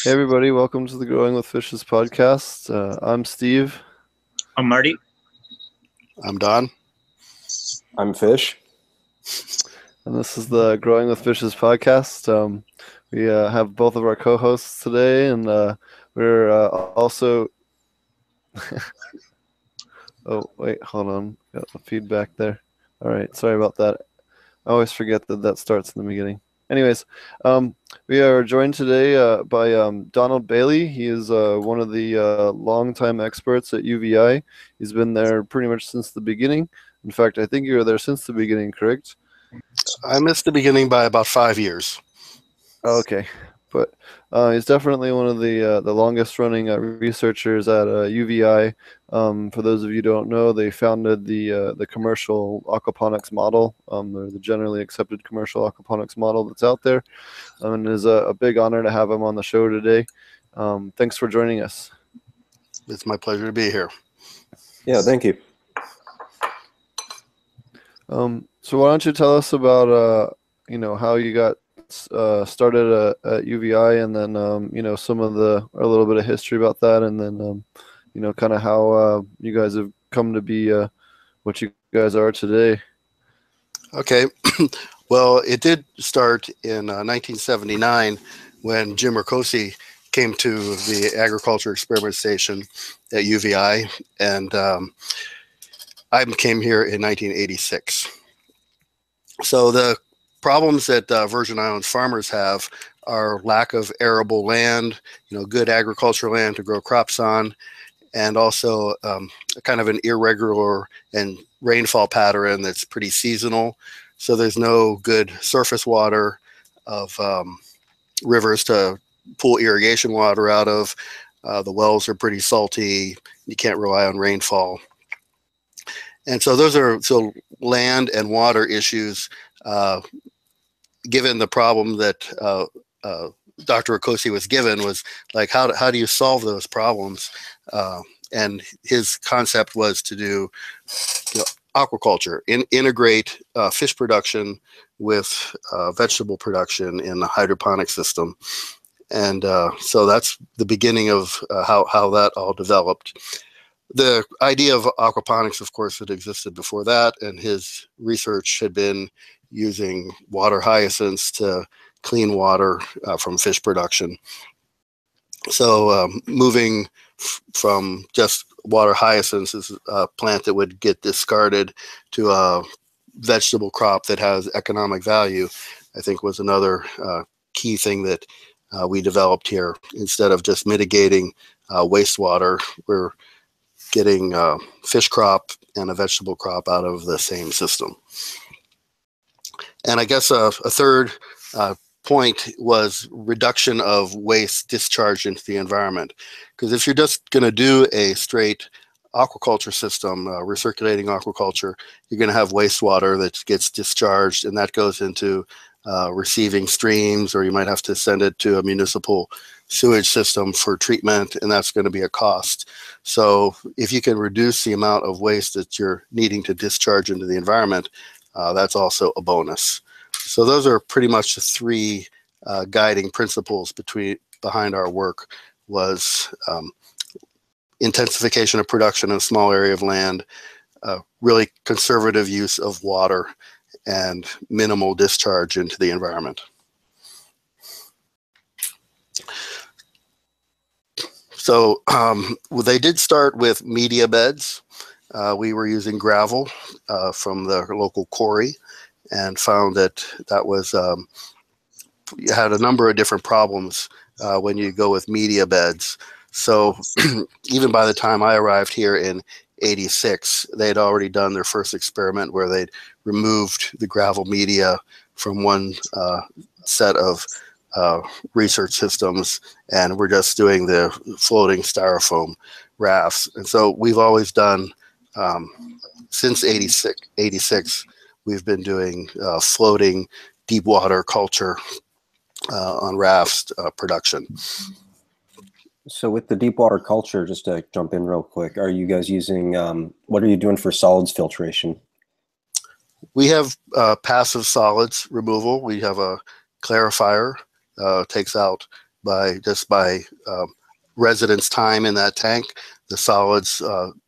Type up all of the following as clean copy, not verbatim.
Hey everybody, welcome to the Growing with Fishes podcast. I'm Steve. I'm Marty. I'm Don. I'm Fish. And this is the Growing with Fishes podcast. We have both of our co-hosts today, and we're also... Oh, wait, hold on. Got the feedback there. All right, sorry about that. I always forget that starts in the beginning. Anyways, we are joined today by Donald Bailey. He is one of the longtime experts at UVI. He's been there pretty much since the beginning. In fact, I think you were there since the beginning, correct? I missed the beginning by about 5 years. Okay, but he's definitely one of the longest-running researchers at UVI. For those of you who don't know, they founded the commercial aquaponics model, or the generally accepted commercial aquaponics model that's out there, and it is a big honor to have him on the show today. Thanks for joining us. It's my pleasure to be here. Yeah, thank you. So why don't you tell us about how you got started at UVI, and then some of a little bit of history about that, and then kind of how you guys have come to be what you guys are today. Okay. Well, it did start in 1979 when Jim Ricosi came to the Agriculture Experiment Station at UVI, and I came here in 1986. So the problems that Virgin Islands farmers have are lack of arable land, good agricultural land to grow crops on, and also kind of an irregular and rainfall pattern that's pretty seasonal. So there's no good surface water of rivers to pull irrigation water out of. The wells are pretty salty. You can't rely on rainfall. And so those are land and water issues. Given the problem that Dr. Ricosi was given, was like, how do you solve those problems? And his concept was to do aquaculture, integrate fish production with vegetable production in the hydroponic system. And so that's the beginning of how that all developed. The idea of aquaponics, of course, had existed before that, and his research had been using water hyacinths to clean water from fish production. So moving from just water hyacinths as a plant that would get discarded to a vegetable crop that has economic value, I think was another key thing that we developed here. Instead of just mitigating wastewater, we're getting a fish crop and a vegetable crop out of the same system. And I guess a third point was reduction of waste discharge into the environment. Because if you're just going to do a straight aquaculture system, recirculating aquaculture, you're going to have wastewater that gets discharged, and that goes into receiving streams, or you might have to send it to a municipal sewage system for treatment, and that's going to be a cost. So if you can reduce the amount of waste that you're needing to discharge into the environment, that's also a bonus. So those are pretty much the three guiding principles behind our work: was intensification of production in a small area of land, really conservative use of water, and minimal discharge into the environment. So they did start with media beds. We were using gravel from the local quarry, and found that was had a number of different problems when you go with media beds. So even by the time I arrived here in '86, they'd already done their first experiment where they'd removed the gravel media from one set of research systems, and we're just doing the floating styrofoam rafts. And so we've always done, since '86, we've been doing floating deep water culture on rafts production. So with the deep water culture, just to jump in real quick, are you guys using, what are you doing for solids filtration? We have passive solids removal. We have a clarifier, takes out by residence time in that tank. The solids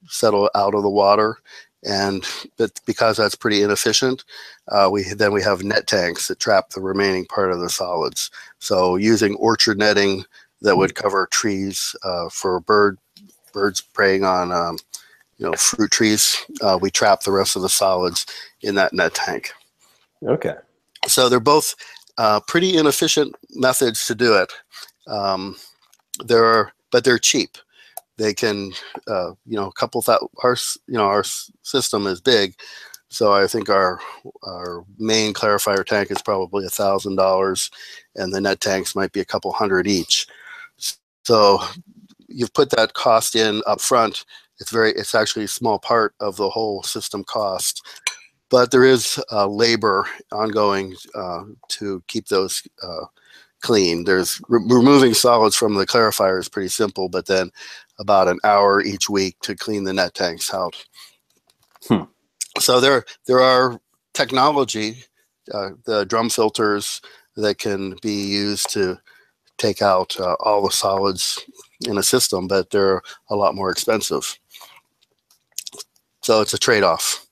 settle out of the water, and because that's pretty inefficient, we have net tanks that trap the remaining part of the solids. So using orchard netting that would cover trees for birds preying on fruit trees, we trap the rest of the solids in that net tank. Okay. So they're both pretty inefficient methods to do it. But they're cheap. They can, a couple that our system is big, so I think our main clarifier tank is probably $1,000, and the net tanks might be a couple hundred each. So you've put that cost in up front. It's actually a small part of the whole system cost, but there is labor ongoing to keep those clean. There's removing solids from the clarifier is pretty simple, but then about an hour each week to clean the net tanks out. So there are technology, the drum filters that can be used to take out all the solids in a system, but they're a lot more expensive. So it's a trade-off.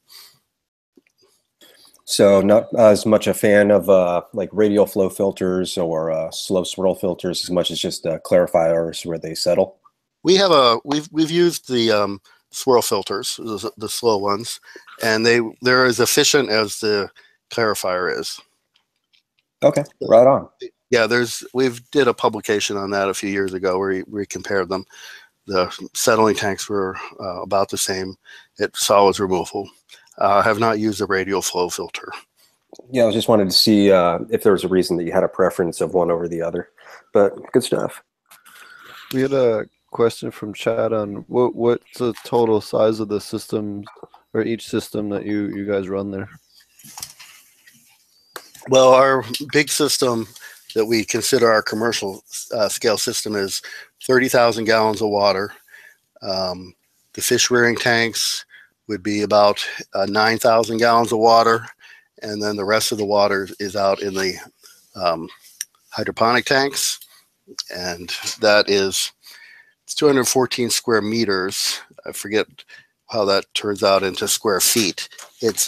So not as much a fan of like radial flow filters or slow swirl filters as much as just clarifiers where they settle. We've used the swirl filters, the slow ones, and they're as efficient as the clarifier is. Okay, right on. Yeah, we've did a publication on that a few years ago where we compared them. The settling tanks were about the same at solids removal. I have not used a radial flow filter. Yeah, I was just wanted to see if there was a reason that you had a preference of one over the other, but good stuff. We had a question from chat on what's the total size of the system or each system that you guys run there? Well, our big system that we consider our commercial scale system is 30,000 gallons of water. The fish rearing tanks would be about 9,000 gallons of water, and then the rest of the water is out in the hydroponic tanks, and it's 214 square meters. I forget how that turns out into square feet. It's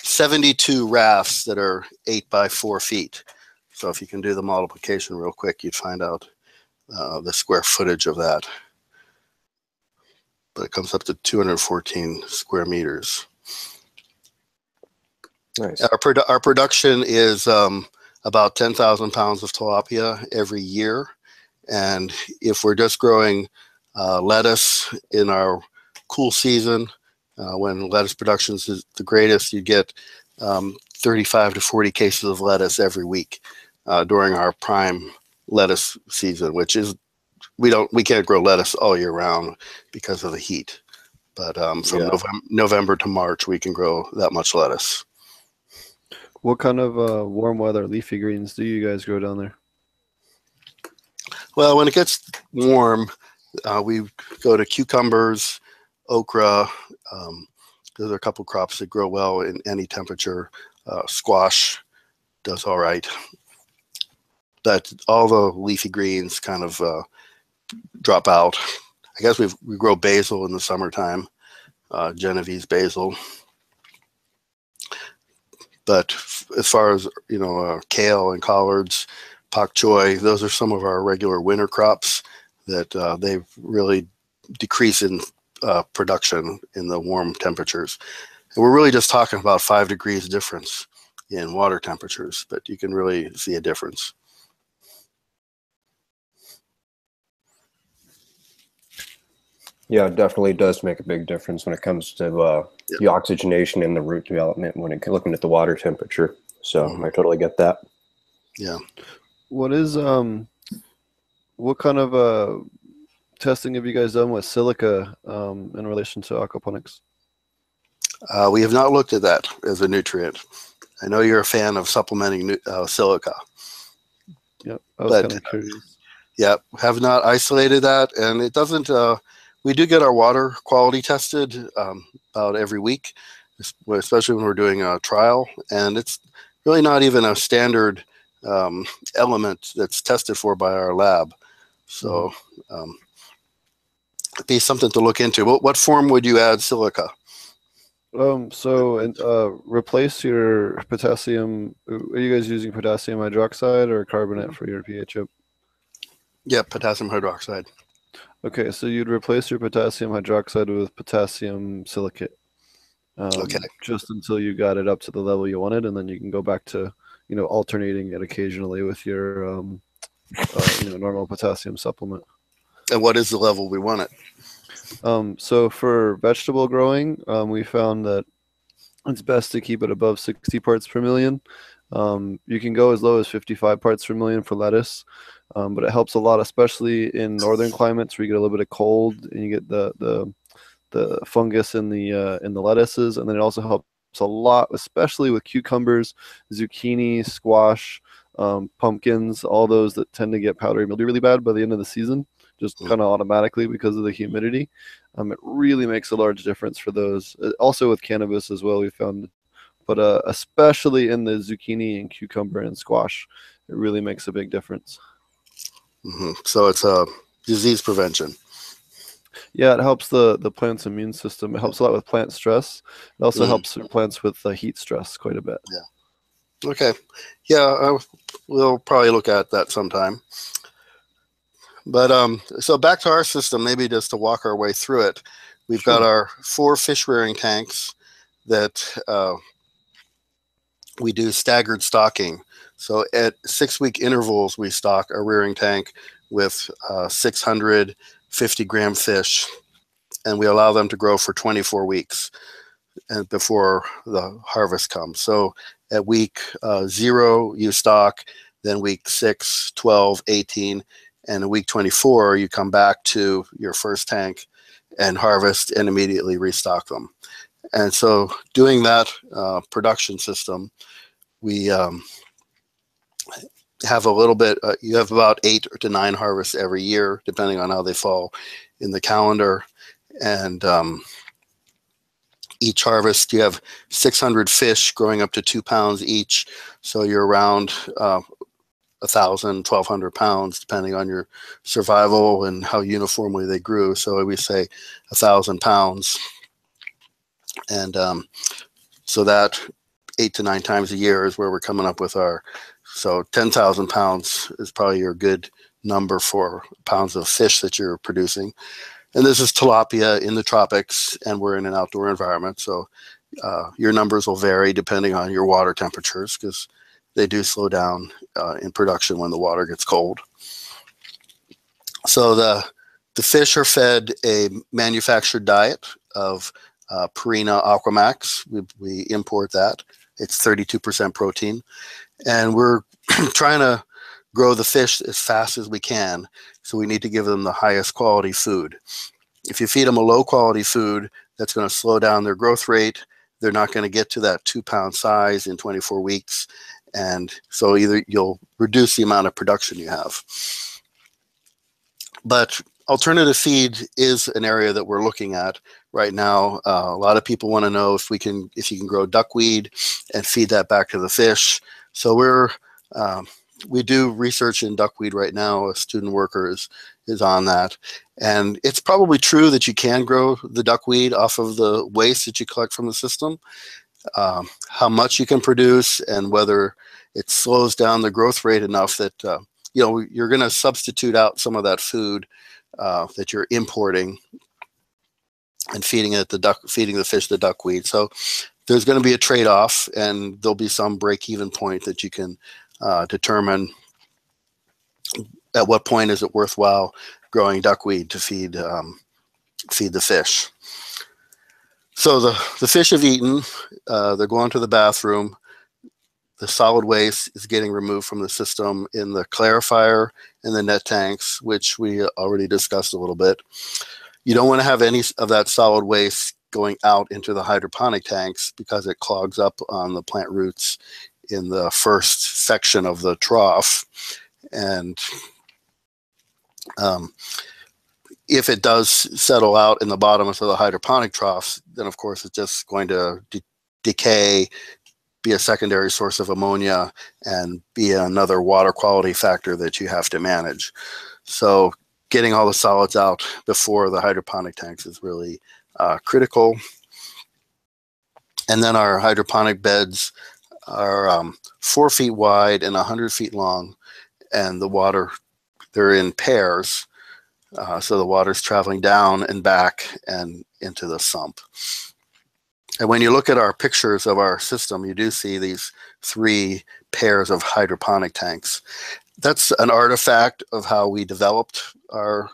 72 rafts that are 8 by 4 feet. So if you can do the multiplication real quick, you'd find out the square footage of that. But it comes up to 214 square meters. Nice. Our production is about 10,000 pounds of tilapia every year. And if we're just growing lettuce in our cool season, when lettuce production is the greatest, you get 35 to 40 cases of lettuce every week during our prime lettuce season, which is we can't grow lettuce all year round because of the heat. But from November to March, we can grow that much lettuce. What kind of warm weather leafy greens do you guys grow down there? Well, when it gets warm, we go to cucumbers, okra. Those are a couple crops that grow well in any temperature. Squash does all right. But all the leafy greens kind of drop out. I guess we grow basil in the summertime, Genovese basil. But as far as kale and collards, pak choi, those are some of our regular winter crops that they really decrease in production in the warm temperatures. And we're really just talking about 5 degrees difference in water temperatures, but you can really see a difference. Yeah, it definitely does make a big difference when it comes to the oxygenation and the root development when looking at the water temperature. So I totally get that. Yeah. What kind of testing have you guys done with silica in relation to aquaponics? We have not looked at that as a nutrient. I know you're a fan of supplementing silica. Yep, I was kind of curious. Yeah, have not isolated that, and it doesn't. We do get our water quality tested about every week, especially when we're doing a trial, and it's really not even a standard element that's tested for by our lab. So it'd be something to look into. What form would you add silica? Replace your potassium. Are you guys using potassium hydroxide or carbonate for your pH up? Yeah, potassium hydroxide. Okay, so you'd replace your potassium hydroxide with potassium silicate. Okay. Just until you got it up to the level you wanted, and then you can go back to, alternating it occasionally with your, normal potassium supplement. And what is the level we want it? So for vegetable growing, we found that it's best to keep it above 60 parts per million. You can go as low as 55 parts per million for lettuce, but it helps a lot, especially in northern climates where you get a little bit of cold and you get the fungus in the lettuces, and then it also helps a lot, especially with cucumbers, zucchini, squash, pumpkins, all those that tend to get powdery mildew really bad by the end of the season, just kind of automatically because of the humidity. It really makes a large difference for those. Also with cannabis as well, we found, but especially in the zucchini and cucumber and squash, it really makes a big difference. So it's a disease prevention. Yeah, it helps the plant's immune system. It helps a lot with plant stress. It also helps plants with heat stress quite a bit. Yeah. Okay. Yeah, we'll probably look at that sometime. But so back to our system, maybe just to walk our way through it. We've got our 4 fish rearing tanks that we do staggered stocking. So at 6-week intervals, we stock a rearing tank with 650-gram fish, and we allow them to grow for 24 weeks and before the harvest comes. So at week 0, you stock, then week 6, 12, 18, and in week 24, you come back to your first tank and harvest and immediately restock them. And so doing that production system, we have a little bit, you have about 8 to 9 harvests every year, depending on how they fall in the calendar. And each harvest, you have 600 fish growing up to 2 pounds each. So you're around 1,000, 1,200 pounds, depending on your survival and how uniformly they grew. So we say 1,000 pounds. And so that 8 to 9 times a year is where we're coming up with our, so 10,000 pounds is probably your good number for pounds of fish that you're producing. And this is tilapia in the tropics, and we're in an outdoor environment. So your numbers will vary depending on your water temperatures, because they do slow down in production when the water gets cold. So the fish are fed a manufactured diet of Purina Aquamax. We import that. It's 32% protein. And we're trying to grow the fish as fast as we can. So we need to give them the highest quality food. If you feed them a low quality food, that's going to slow down their growth rate. They're not going to get to that 2-pound size in 24 weeks. And so either you'll reduce the amount of production you have. But alternative feed is an area that we're looking at right now. A lot of people want to know if you can grow duckweed and feed that back to the fish. So we do research in duckweed right now. A student worker is on that. And it's probably true that you can grow the duckweed off of the waste that you collect from the system. How much you can produce and whether it slows down the growth rate enough that you're going to substitute out some of that food that you're importing and feeding the fish the duckweed. So there's going to be a trade-off, and there'll be some break-even point that you can determine at what point is it worthwhile growing duckweed to feed the fish. So the fish have eaten, they're going to the bathroom. The solid waste is getting removed from the system in the clarifier and the net tanks, which we already discussed a little bit. You don't want to have any of that solid waste going out into the hydroponic tanks because it clogs up on the plant roots in the first section of the trough. And if it does settle out in the bottom of the hydroponic troughs, then of course it's just going to decay be a secondary source of ammonia and be another water quality factor that you have to manage. So getting all the solids out before the hydroponic tanks is really critical. And then our hydroponic beds are 4 feet wide and 100 feet long, and the water, they're in pairs. So the water's traveling down and back and into the sump. And when you look at our pictures of our system, you do see these 3 pairs of hydroponic tanks. That's an artifact of how we developed our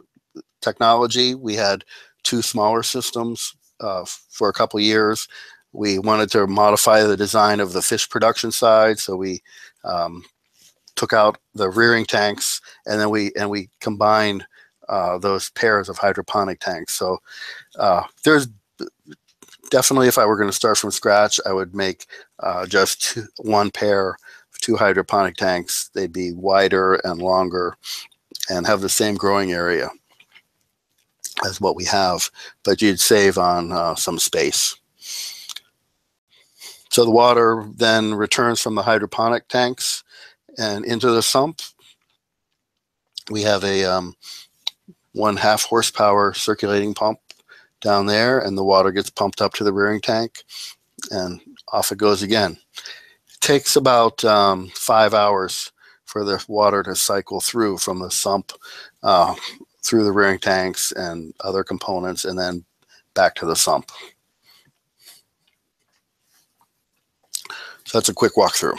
technology. We had 2 smaller systems for a couple years. We wanted to modify the design of the fish production side, so we took out the rearing tanks, and then we combined those pairs of hydroponic tanks. So there's definitely, if I were going to start from scratch, I would make just 1 pair of 2 hydroponic tanks. They'd be wider and longer and have the same growing area as what we have, but you'd save on some space. So the water then returns from the hydroponic tanks and into the sump. We have a 1/2 horsepower circulating pump down there, and the water gets pumped up to the rearing tank, and off it goes again. It takes about 5 hours for the water to cycle through from the sump through the rearing tanks and other components, and then back to the sump. So that's a quick walkthrough.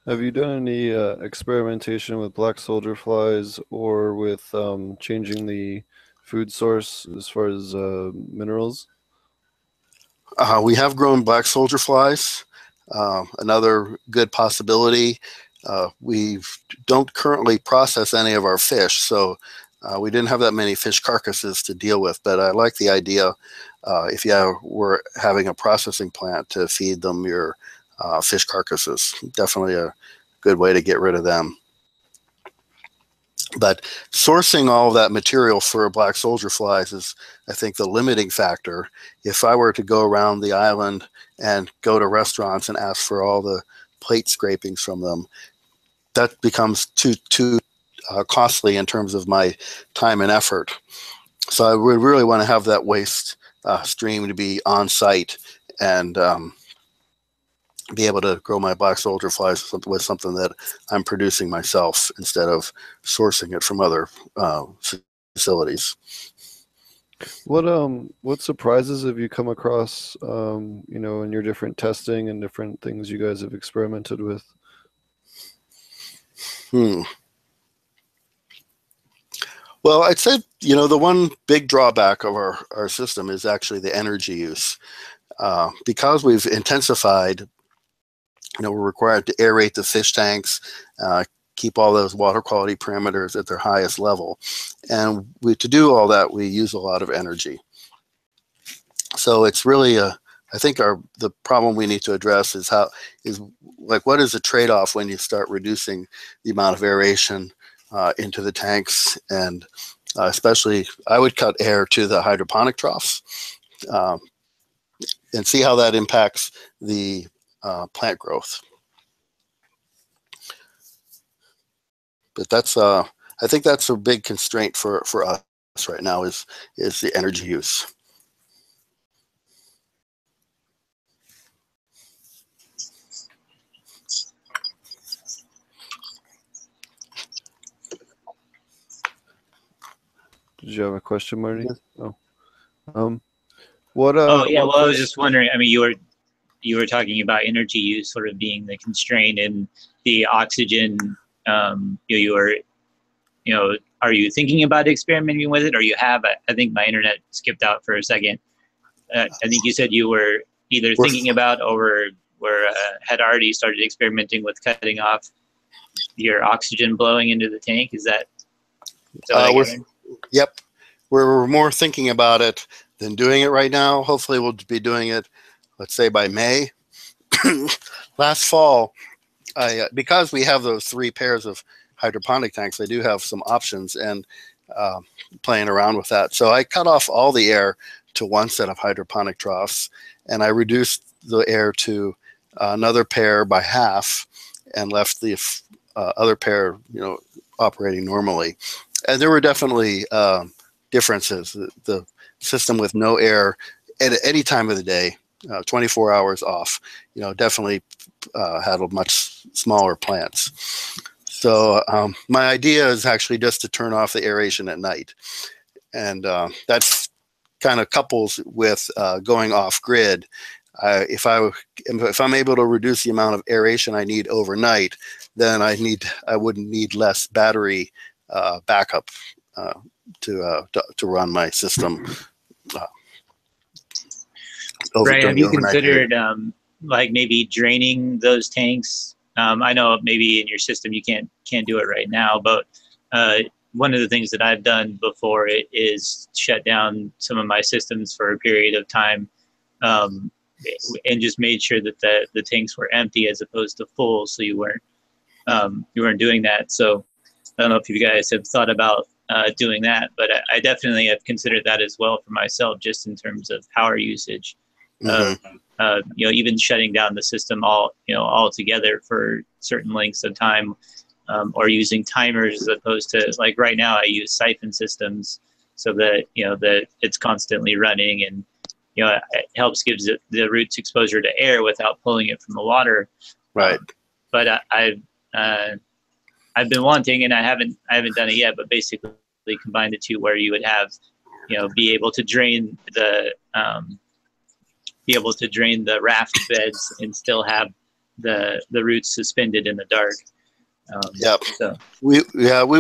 Have you done any experimentation with black soldier flies or with changing the food source as far as minerals? We have grown black soldier flies. Another good possibility. We don't currently process any of our fish, so we didn't have that many fish carcasses to deal with, but I like the idea if you were having a processing plant to feed them your fish carcasses. Definitely a good way to get rid of them. But sourcing all of that material for black soldier flies is, I think, the limiting factor. If I were to go around the island and go to restaurants and ask for all the plate scrapings from them, that becomes too costly in terms of my time and effort. So I would really want to have that waste stream to be on site and be able to grow my black soldier flies with something that I'm producing myself instead of sourcing it from other facilities. What surprises have you come across, you know, in your different testing and different things you guys have experimented with? Well, I'd say, you know, the one big drawback of our system is actually the energy use. Because we've intensified, you know, we're required to aerate the fish tanks, keep all those water quality parameters at their highest level. And to do all that, we use a lot of energy. So it's really I think the problem we need to address is what is the trade-off when you start reducing the amount of aeration into the tanks, and especially I would cut air to the hydroponic troughs and see how that impacts the plant growth. But that's I think that's a big constraint for us right now is the energy use. Did you have a question, Marty? Yeah. Oh. Oh yeah, well I was just wondering, I mean, you were talking about energy use sort of being the constraint, and the oxygen, are you thinking about experimenting with it, or you have? I think my internet skipped out for a second. I think you said you were either thinking about or had already started experimenting with cutting off your oxygen blowing into the tank. Is that Yep. We're more thinking about it than doing it right now. Hopefully we'll be doing it, let's say, by May. Last fall, because we have those 3 pairs of hydroponic tanks, I do have some options and playing around with that. So I cut off all the air to 1 set of hydroponic troughs, and I reduced the air to another pair by half, and left the other pair, operating normally. And there were definitely differences. The system with no air at any time of the day, 24 hours off, definitely had much smaller plants. So my idea is actually just to turn off the aeration at night. And that's kind of couples with going off grid. If I'm able to reduce the amount of aeration I need overnight, then I wouldn't need less battery backup to run my system. Right. Have you considered like maybe draining those tanks? I know maybe in your system you can't do it right now, but one of the things that I've done before is shut down some of my systems for a period of time, and just made sure that the tanks were empty as opposed to full, so you weren't doing that. So I don't know if you guys have thought about doing that, but I definitely have considered that as well for myself, just in terms of power usage. Even shutting down the system altogether for certain lengths of time, or using timers as opposed to, like right now I use siphon systems so that that it's constantly running, and it helps gives it the roots exposure to air without pulling it from the water. Right. But I've been wanting, and I haven't done it yet, but basically combine the two, where you would have be able to drain the raft beds and still have the roots suspended in the dark. Yep. So we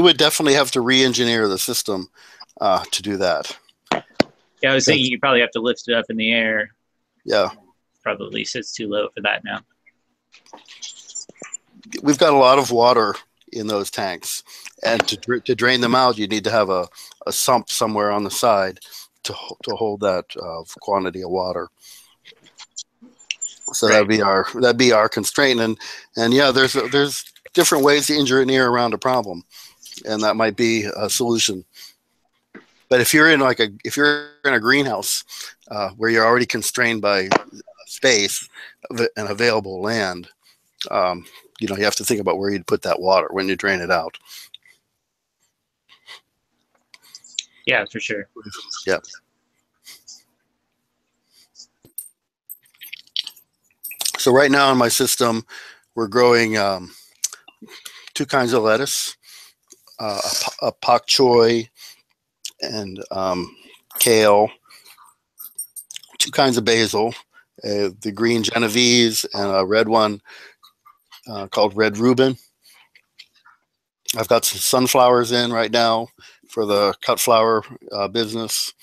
would definitely have to re-engineer the system to do that. Yeah, I was thinking you probably have to lift it up in the air. Yeah. Probably sits too low for that now. We've got a lot of water in those tanks, and to drain them out, you need to have a sump somewhere on the side to hold that quantity of water. So right. that'd be our constraint, and yeah, there's different ways to engineer around a problem, and that might be a solution. But if you're in a greenhouse where you're already constrained by space and available land, you have to think about where you'd put that water when you drain it out. Yeah, for sure. Yep. So right now in my system, we're growing two kinds of lettuce, a pak choi and kale, two kinds of basil, the green Genovese and a red one called Red Reuben. I've got some sunflowers in right now for the cut flower business.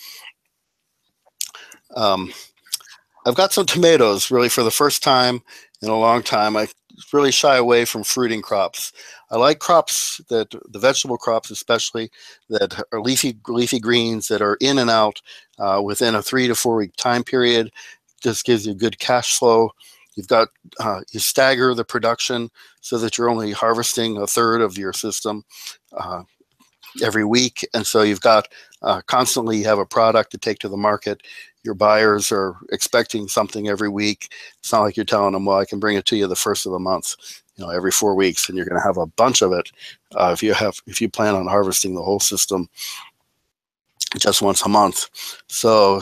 I've got some tomatoes, really for the first time in a long time. I really shy away from fruiting crops. I like crops the vegetable crops especially, that are leafy greens that are in and out within a 3 to 4 week time period. Just gives you good cash flow. You've got you stagger the production so that you're only harvesting a third of your system every week, and so you've got constantly have a product to take to the market. Your buyers are expecting something every week. It's not like you're telling them, well, I can bring it to you the first of the month, every 4 weeks, and you're going to have a bunch of it if you plan on harvesting the whole system just once a month. So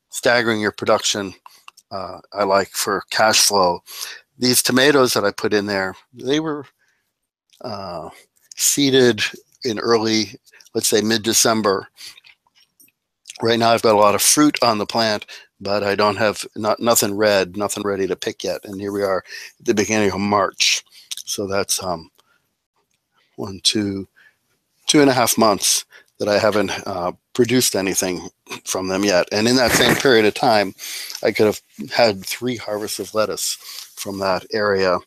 staggering your production, I like for cash flow. These tomatoes that I put in there, they were seeded in early, let's say mid-December. Right now I've got a lot of fruit on the plant, but I don't have nothing ready to pick yet. And here we are at the beginning of March. So that's 2.5 months that I haven't produced anything from them yet. And in that same period of time, I could have had 3 harvests of lettuce from that area.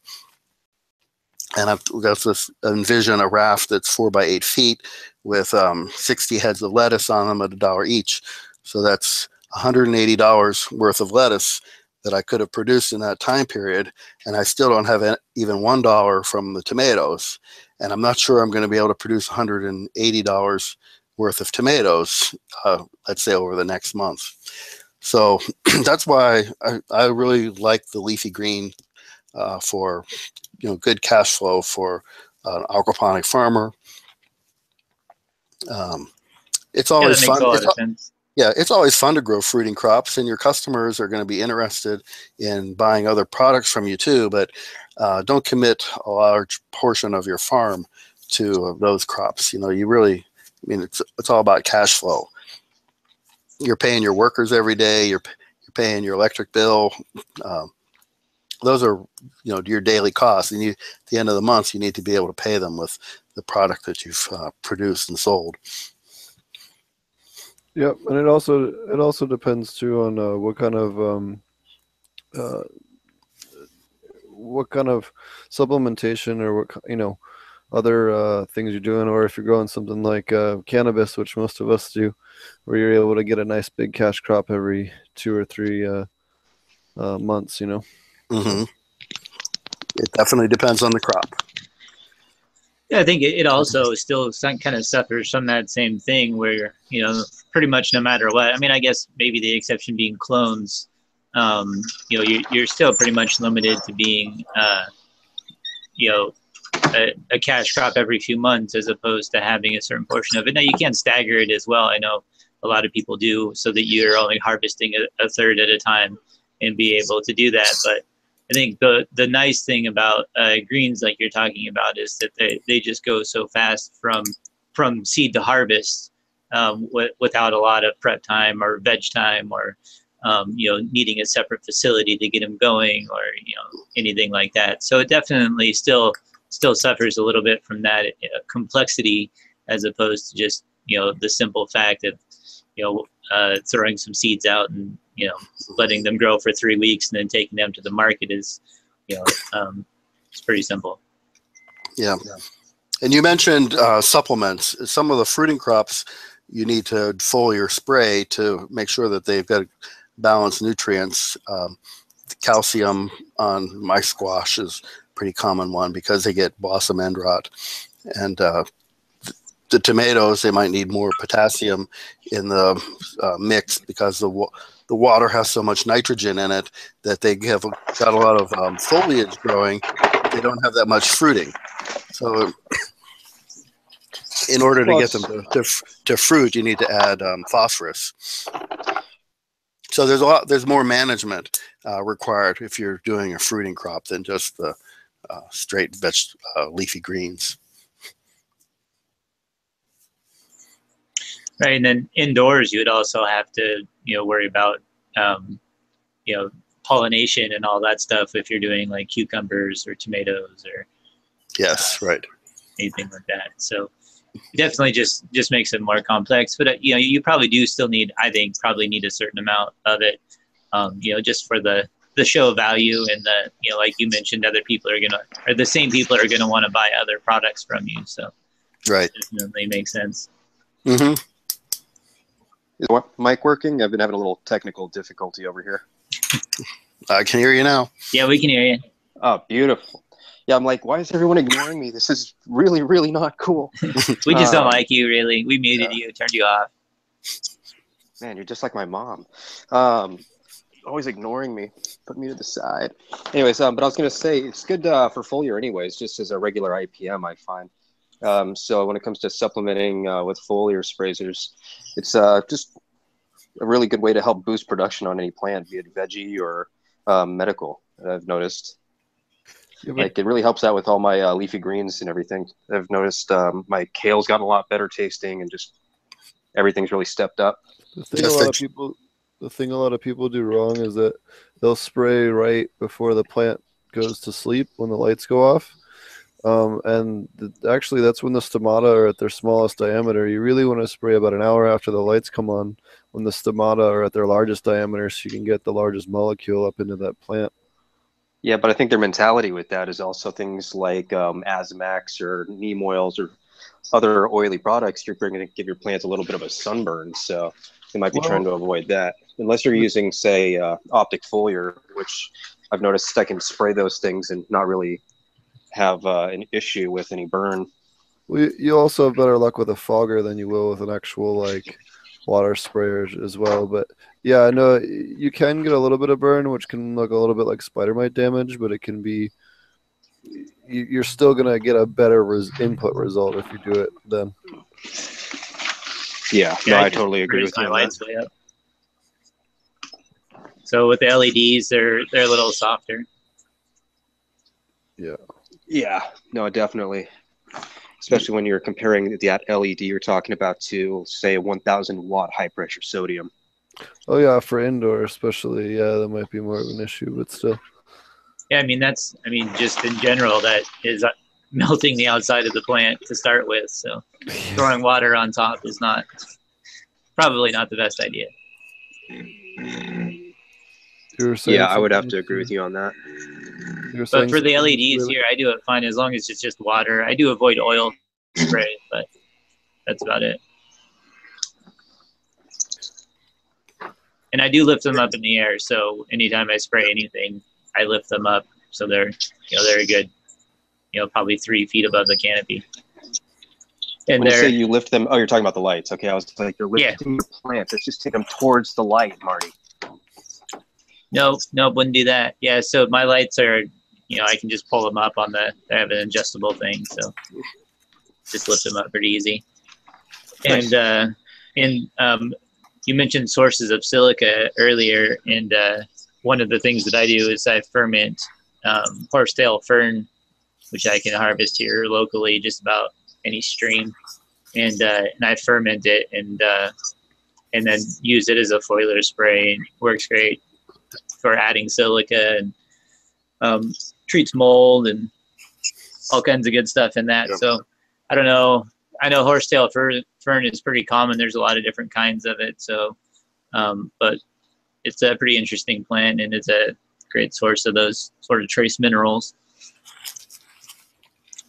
And I've got this envision a raft that's 4 by 8 feet with 60 heads of lettuce on them at $1 each. So that's $180 worth of lettuce that I could have produced in that time period. And I still don't have even $1 from the tomatoes. And I'm not sure I'm going to be able to produce $180 worth of tomatoes, let's say over the next month. So that's why I really like the leafy green for good cash flow for an aquaponic farmer. It's always that makes fun. a lot of sense. Yeah, it's always fun to grow fruiting crops, and your customers are going to be interested in buying other products from you too. But don't commit a large portion of your farm to those crops. You really, it's all about cash flow. You're paying your workers every day. You're paying your electric bill. Those are your daily costs, and at the end of the month you need to be able to pay them with the product that you've produced and sold. Yep, and it also depends too on what kind of supplementation or what other things you're doing, or if you're growing something like cannabis, which most of us do, where you're able to get a nice big cash crop every 2 or 3 months. Mm-hmm. It definitely depends on the crop. Yeah, I think it also still kind of suffers from that same thing where, pretty much no matter what, I guess maybe the exception being clones, you're still pretty much limited to being, a cash crop every few months as opposed to having a certain portion of it. Now, you can stagger it as well. I know a lot of people do, so that you're only harvesting a third at a time and be able to do that. But I think the nice thing about greens, like you're talking about, is that they just go so fast from seed to harvest without a lot of prep time or veg time or needing a separate facility to get them going or anything like that. So it definitely still suffers a little bit from that complexity, as opposed to just the simple fact of throwing some seeds out and letting them grow for 3 weeks and then taking them to the market is it's pretty simple. Yeah. And you mentioned supplements. Some of the fruiting crops you need to foliar spray to make sure that they've got balanced nutrients. Calcium on my squash is a pretty common one because they get blossom end rot. And the tomatoes, they might need more potassium in the mix because the water has so much nitrogen in it that they have got a lot of foliage growing. They don't have that much fruiting. So in order to get them to fruit, you need to add phosphorus. So there's more management required if you're doing a fruiting crop than just the straight leafy greens. Right, and then indoors you would also have to worry about pollination and all that stuff if you're doing like cucumbers or tomatoes or yes, right, anything like that. So it definitely just makes it more complex. But you probably do still need, I think, need a certain amount of it, just for the show value and the like you mentioned, the same people are gonna want to buy other products from you. So right, definitely makes sense. Mm-hmm. Is mic working? I've been having a little technical difficulty over here. I can hear you now. Yeah, we can hear you. Oh, beautiful. Yeah, I'm like, why is everyone ignoring me? This is really, really not cool. We just don't like you, really. We muted you, turned you off. Man, you're just like my mom. Always ignoring me, put me to the side. Anyways, but I was going to say, it's good for foliar anyways, just as a regular IPM, I find. So when it comes to supplementing with foliar sprays, it's just a really good way to help boost production on any plant, be it veggie or medical, I've noticed. Like it really helps out with all my leafy greens and everything. I've noticed my kale's gotten a lot better tasting and just everything's really stepped up. The thing a lot of people do wrong is that they'll spray right before the plant goes to sleep when the lights go off. Actually, that's when the stomata are at their smallest diameter. You really want to spray about an hour after the lights come on, when the stomata are at their largest diameter, so you can get the largest molecule up into that plant. Yeah, but I think their mentality with that is also things like Azmax or neem oils or other oily products. You're going to give your plants a little bit of a sunburn, so they might be trying to avoid that. Unless you're using, say, optic foliar, which I've noticed I can spray those things and not really have an issue with any burn. Well, you also have better luck with a fogger than you will with an actual water sprayers as well. But yeah, I know you can get a little bit of burn, which can look a little bit like spider mite damage, but it can be, you're still gonna get a better input result if you do it then. Yeah, no, I totally agree with you on that. Way up. So with the LEDs, they're a little softer. Yeah. Yeah, no, definitely. Especially when you're comparing that LED you're talking about to, say, a 1,000 watt high pressure sodium. Oh yeah, for indoor especially, yeah, that might be more of an issue, but still. Yeah, I mean just in general, that is melting the outside of the plant to start with. So throwing water on top is probably not the best idea. Yeah, I would have to agree with you on that. But for the LEDs here, I do it fine as long as it's just water. I do avoid oil spray, but that's about it. And I do lift them up in the air, so anytime I spray anything, I lift them up so they're they're good, probably 3 feet above the canopy. And when you say you lift them, oh, you're talking about the lights. Okay, I was like, you're lifting the plant. Let's just take them towards the light, Marty. Nope, wouldn't do that. Yeah, so my lights are, I can just pull them up on I have an adjustable thing, so just lift them up pretty easy. Nice. And you mentioned sources of silica earlier, and one of the things that I do is I ferment horsetail fern, which I can harvest here locally, just about any stream, and I ferment it and then use it as a foliar spray. And works great for adding silica and treats mold and all kinds of good stuff in that. Yep. So I don't know. I know horsetail fern is pretty common. There's a lot of different kinds of it. So, but it's a pretty interesting plant, and it's a great source of those sort of trace minerals.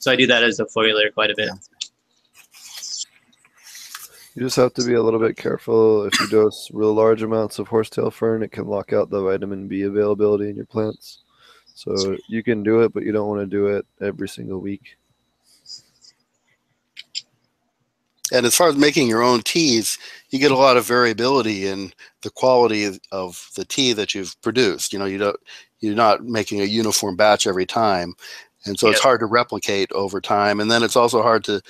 So I do that as a foliar quite a bit. You just have to be a little bit careful. If you dose real large amounts of horsetail fern, it can lock out the vitamin B availability in your plants. So you can do it, but you don't want to do it every single week. And as far as making your own teas, you get a lot of variability in the quality of the tea that you've produced. You're not making a uniform batch every time. And so it's hard to replicate over time. And then it's also hard to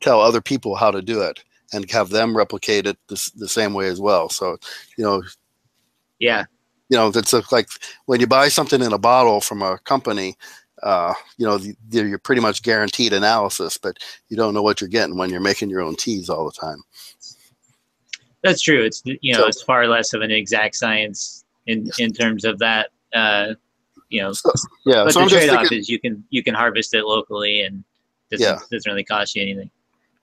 tell other people how to do it and have them replicate it the same way as well. So, it's like when you buy something in a bottle from a company, you're pretty much guaranteed analysis, but you don't know what you're getting when you're making your own teas all the time. That's true. It's it's far less of an exact science in terms of that. But the trade-off is you can harvest it locally, and doesn't really cost you anything.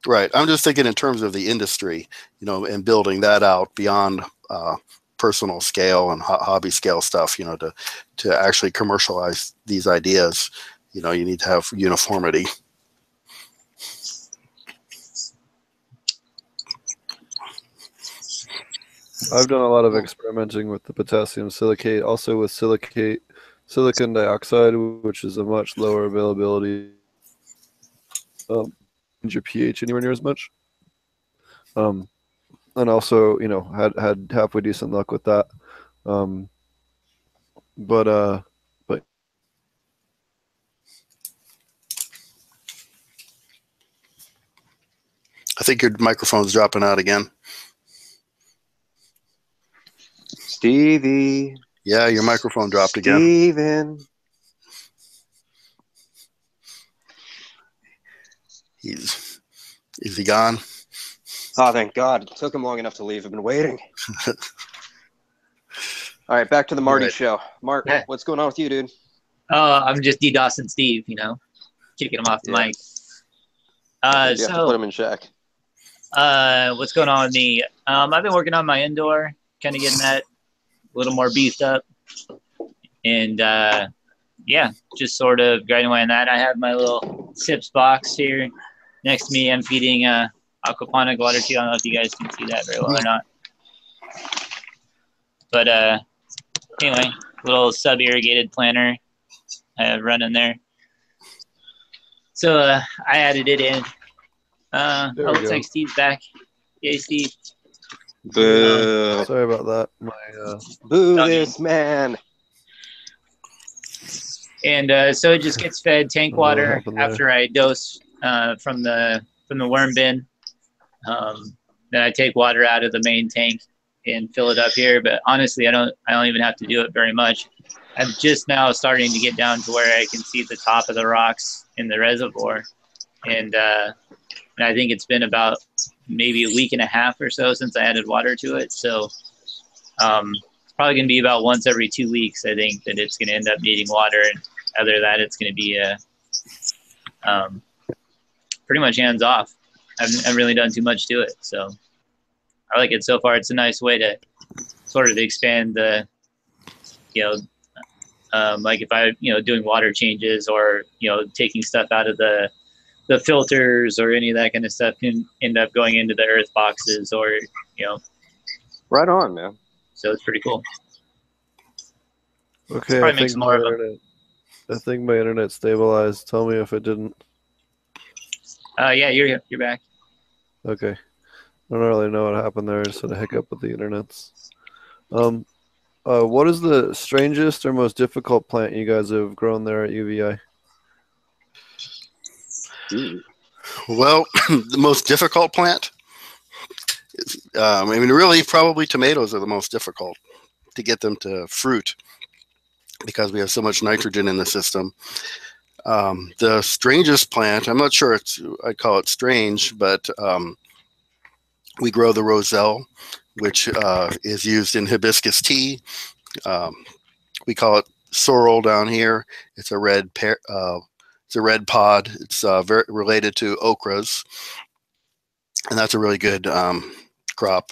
Right. I'm just thinking in terms of the industry, and building that out beyond personal scale and hobby scale stuff, to actually commercialize these ideas, you need to have uniformity. I've done a lot of experimenting with the potassium silicate, also with silicon dioxide, which is a much lower availability. Your pH anywhere near as much. And also, had halfway decent luck with that. But I think your microphone's dropping out again. Stevie. Yeah, your microphone dropped again. Steven. Is he gone? Oh, thank God. It took him long enough to leave. I've been waiting. All right, back to the Marty show. Mark, what's going on with you, dude? Oh, I'm just DDoSing Steve, kicking him off the mic. You have to put him in check. What's going on with me? I've been working on my indoor, kind of getting that a little more beefed up. And, just sort of grinding away on that. I have my little sips box here next to me. I'm feeding aquaponic water too. I don't know if you guys can see that very well or not. But anyway, little sub-irrigated planter I have running there. So I added it in. Looks like Steve's back. Yay, Steve. Boo. Sorry about that. My Boo this man. And so it just gets fed tank water after I dose from the worm bin. Then I take water out of the main tank and fill it up here. But honestly, I don't even have to do it very much. I'm just now starting to get down to where I can see the top of the rocks in the reservoir, and I think it's been about maybe a week and a half or so since I added water to it. So it's probably going to be about once every 2 weeks. I think that it's going to end up needing water, and other than that, it's going to be pretty much hands off. I haven't really done too much to it, so I like it so far. It's a nice way to sort of expand the, like if I, doing water changes or, taking stuff out of the filters or any of that kind of stuff can end up going into the earth boxes or, Right on, man. So it's pretty cool. Okay, I think my internet stabilized. Tell me if it didn't. Yeah, you're back. Okay. I don't really know what happened there. I just had a hiccup with the internets. What is the strangest or most difficult plant you guys have grown there at UVI? Well, the most difficult plant is, really probably tomatoes are the most difficult to get them to fruit because we have so much nitrogen in the system. The strangest plant, I'm not sure I'd call it strange, but we grow the roselle, which is used in hibiscus tea. We call it sorrel down here. It's a red it's a red pod. It's very related to okras, and that's a really good crop.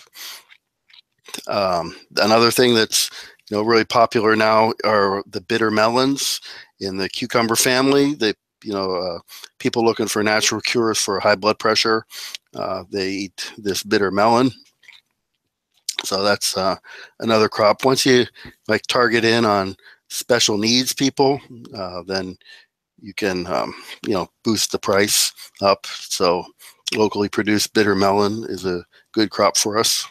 Another thing that's really popular now are the bitter melons in the cucumber family. They people looking for natural cures for high blood pressure, they eat this bitter melon. So that's another crop. Once you target in on special needs people, then you can boost the price up. So locally produced bitter melon is a good crop for us.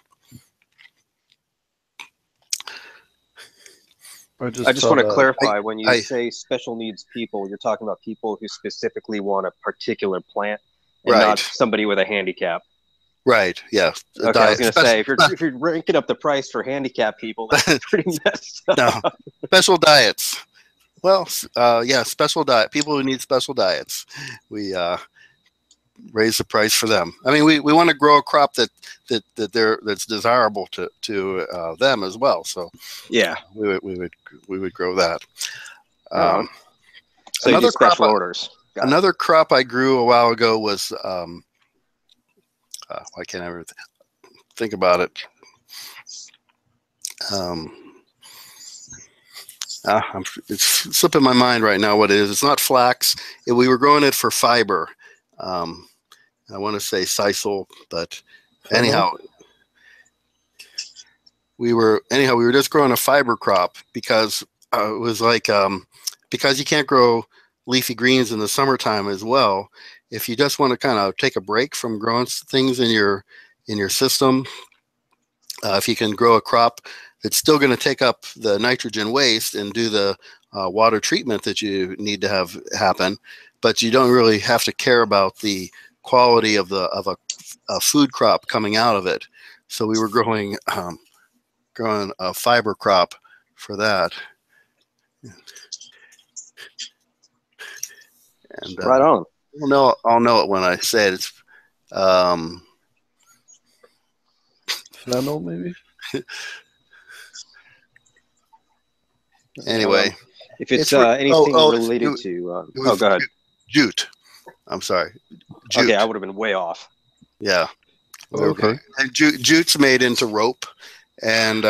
I just want to clarify, when you say special needs people, you're talking about people who specifically want a particular plant and not somebody with a handicap. Right, yeah. Okay, I was going to say, if you're ranking up the price for handicapped people, that's pretty messed up. No, special diets. Well, yeah, special diet. People who need special diets. We raise the price for them. I mean, we want to grow a crop that's desirable to them as well. So yeah, we would grow that. So you do special orders. Another crop I grew a while ago was I can't ever think about it. It's slipping my mind right now what it is. It's not flax. We were growing it for fiber. I want to say sisal, but anyhow, we were just growing a fiber crop because it was because you can't grow leafy greens in the summertime as well. If you just want to kind of take a break from growing things in your system, if you can grow a crop that's still going to take up the nitrogen waste and do the water treatment that you need to have happen, but you don't really have to care about the quality of a food crop coming out of it. So we were growing a fiber crop for that. And, right on. I'll know it when I say it. It's fennel, maybe. Anyway, if it's anything related to, go ahead. Jute. I'm sorry. Jute. Okay, I would have been way off. Yeah. Okay. And jute's made into rope, and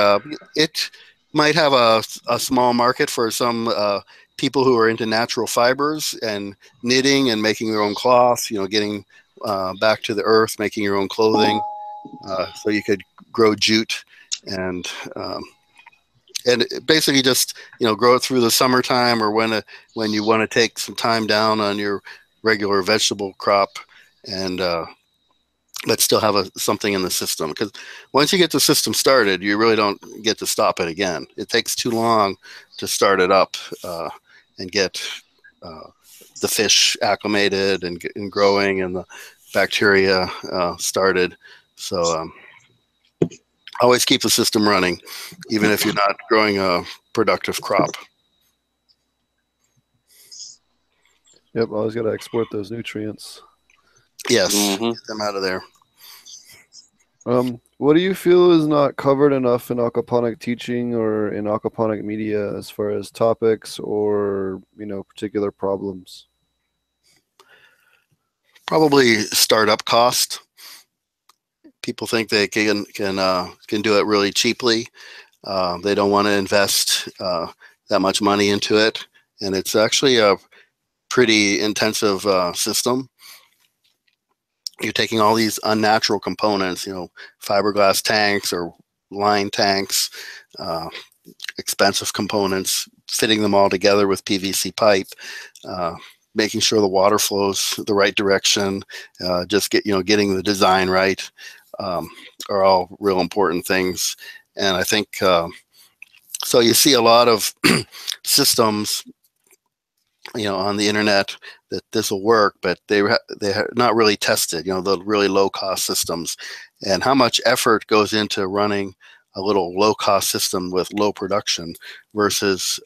it might have a small market for some people who are into natural fibers and knitting and making their own cloth, getting back to the earth, making your own clothing. So you could grow jute and basically just, grow it through the summertime or when you want to take some time down on your regular vegetable crop and but still have something in the system. Because once you get the system started, you really don't get to stop it again. It takes too long to start it up and get the fish acclimated and growing and the bacteria started. So always keep the system running, even if you're not growing a productive crop. Yep, always got to export those nutrients. Yes, get them out of there. What do you feel is not covered enough in aquaponic teaching or in aquaponic media as far as topics or, particular problems? Probably startup cost. People think they can do it really cheaply. They don't want to invest that much money into it, and it's actually a pretty intensive system. You're taking all these unnatural components, fiberglass tanks or line tanks, expensive components, fitting them all together with PVC pipe, making sure the water flows the right direction, getting the design right, are all real important things. And I think so. You see a lot of systems, on the internet that this will work, but they're not really tested. The really low cost systems, and how much effort goes into running a little low cost system with low production versus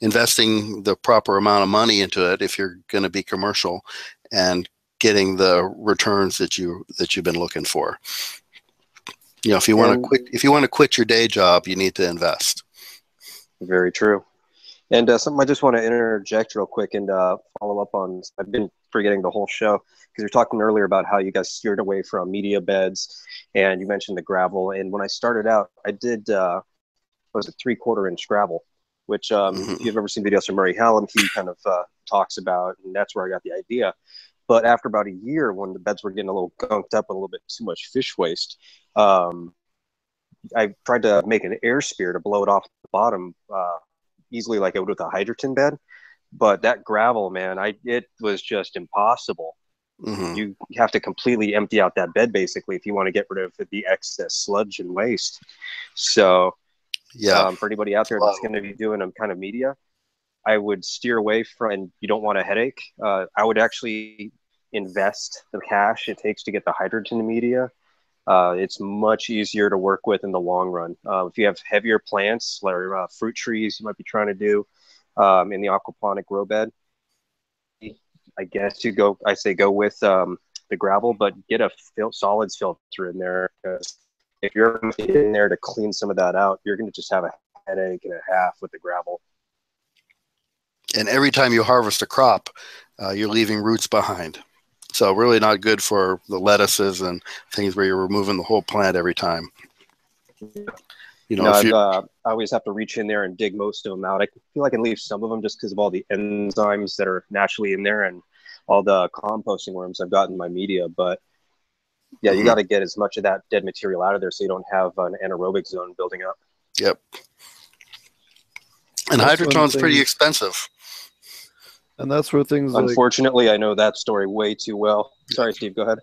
investing the proper amount of money into it if you're going to be commercial and getting the returns that you've been looking for. If you want to quit your day job, you need to invest. Very true. And something I just want to interject real quick and follow up on. I've been forgetting the whole show because you're talking earlier about how you guys steered away from media beds, and you mentioned the gravel. And when I started out, I did 3/4-inch gravel, which if you've ever seen videos from Murray Hallam, he kind of talks about, and that's where I got the idea. But after about a year, when the beds were getting a little gunked up with a little bit too much fish waste, I tried to make an air spear to blow it off the bottom easily like I would with a hydrogen bed. But that gravel, man, it was just impossible. You have to completely empty out that bed basically if you want to get rid of the excess sludge and waste. So for anybody out there that's going to be doing a kind of media, I would steer away from, and you don't want a headache. I would actually invest the cash it takes to get the hydrogen media. It's much easier to work with in the long run. If you have heavier plants, like fruit trees you might be trying to do in the aquaponic grow bed, I guess I say go with the gravel, but get a solids filter in there, because if you're in there to clean some of that out, you're going to just have a headache and a half with the gravel. And every time you harvest a crop, you're leaving roots behind. So really not good for the lettuces and things where you're removing the whole plant every time. I always have to reach in there and dig most of them out. I feel I can leave some of them just because of all the enzymes that are naturally in there and all the composting worms I've got in my media. But yeah, you got to get as much of that dead material out of there so you don't have an anaerobic zone building up. Yep. And hydroton's pretty expensive. And that's where things unfortunately, I know that story way too well. Sorry, Steve, go ahead.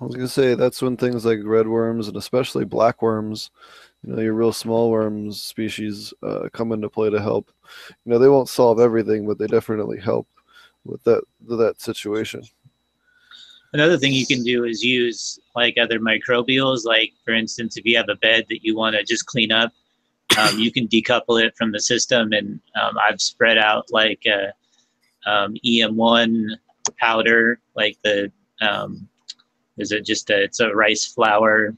I was going to say, that's when things like red worms and especially black worms, your real small worms species come into play to help. They won't solve everything, but they definitely help with that situation. Another thing you can do is use like other microbials. Like, for instance, if you have a bed that you want to just clean up, you can decouple it from the system. And I've spread out like EM1 powder, like it's a rice flour,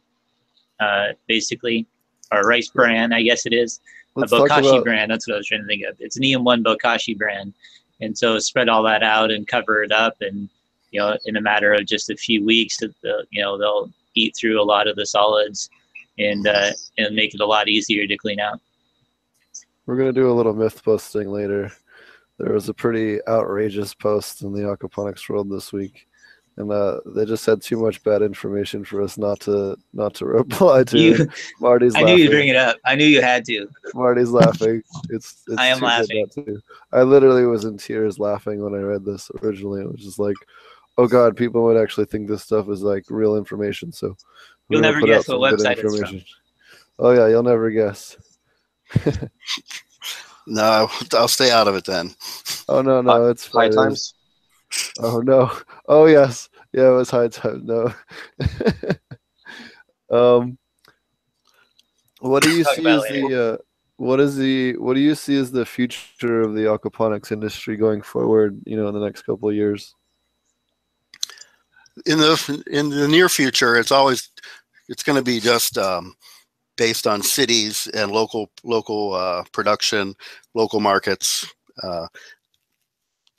basically, or rice bran, I guess it is. A bokashi brand, that's what I was trying to think of. It's an EM1 bokashi brand. And so spread all that out and cover it up, and in a matter of just a few weeks, they'll eat through a lot of the solids and make it a lot easier to clean out. We're gonna do a little myth busting later. There was a pretty outrageous post in the aquaponics world this week, and they just had too much bad information for us not to reply to. Marty's laughing. I knew you'd bring it up. I knew you had to. Marty's laughing. It's I am laughing. I literally was in tears laughing when I read this originally. It was just like, Oh God, people would actually think this stuff is like real information. So we're You'll gonna never put out guess what some good website it's from. information. Oh yeah, you'll never guess. No, I'll stay out of it then. Oh no, it's High fine. Times. Oh no. Oh yes. Yeah, it was High Times. No. What do you Talk see about as later. what do you see as the future of the aquaponics industry going forward, in the next couple of years? In the near future, it's going to be just based on cities and local production, local markets.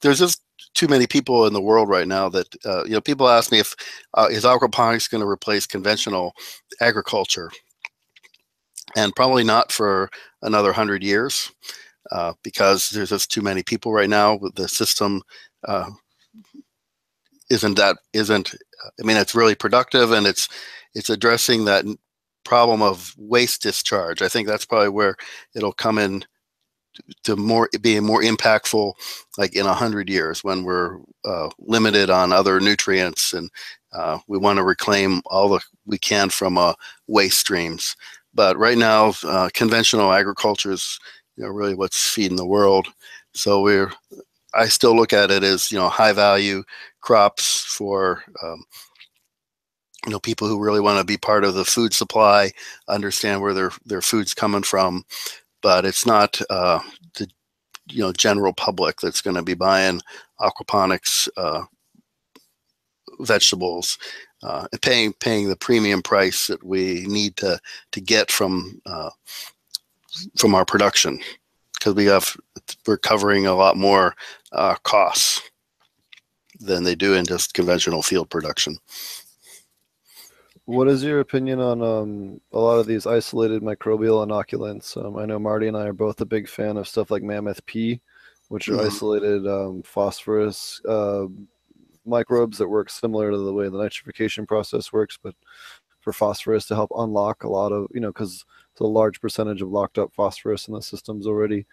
There's just too many people in the world right now that people ask me if is aquaponics going to replace conventional agriculture, and probably not for another 100 years, because there's just too many people right now. The system isn't. I mean, it's really productive, and it's addressing that problem of waste discharge. I think that's probably where it'll come in to being more impactful, like in 100 years, when we're limited on other nutrients, and we want to reclaim all we can from waste streams. But right now, conventional agriculture is really what's feeding the world. So I still look at it as high value crops for people who really want to be part of the food supply, understand where their food's coming from. But it's not the general public that's going to be buying aquaponics vegetables and paying the premium price that we need to get from our production, because we're covering a lot more costs than they do in just conventional field production. What is your opinion on a lot of these isolated microbial inoculants? I know Marty and I are both a big fan of stuff like Mammoth P, which are isolated phosphorus microbes that work similar to the way the nitrification process works, but for phosphorus to help unlock a lot of, because it's a large percentage of locked up phosphorus in the systems already.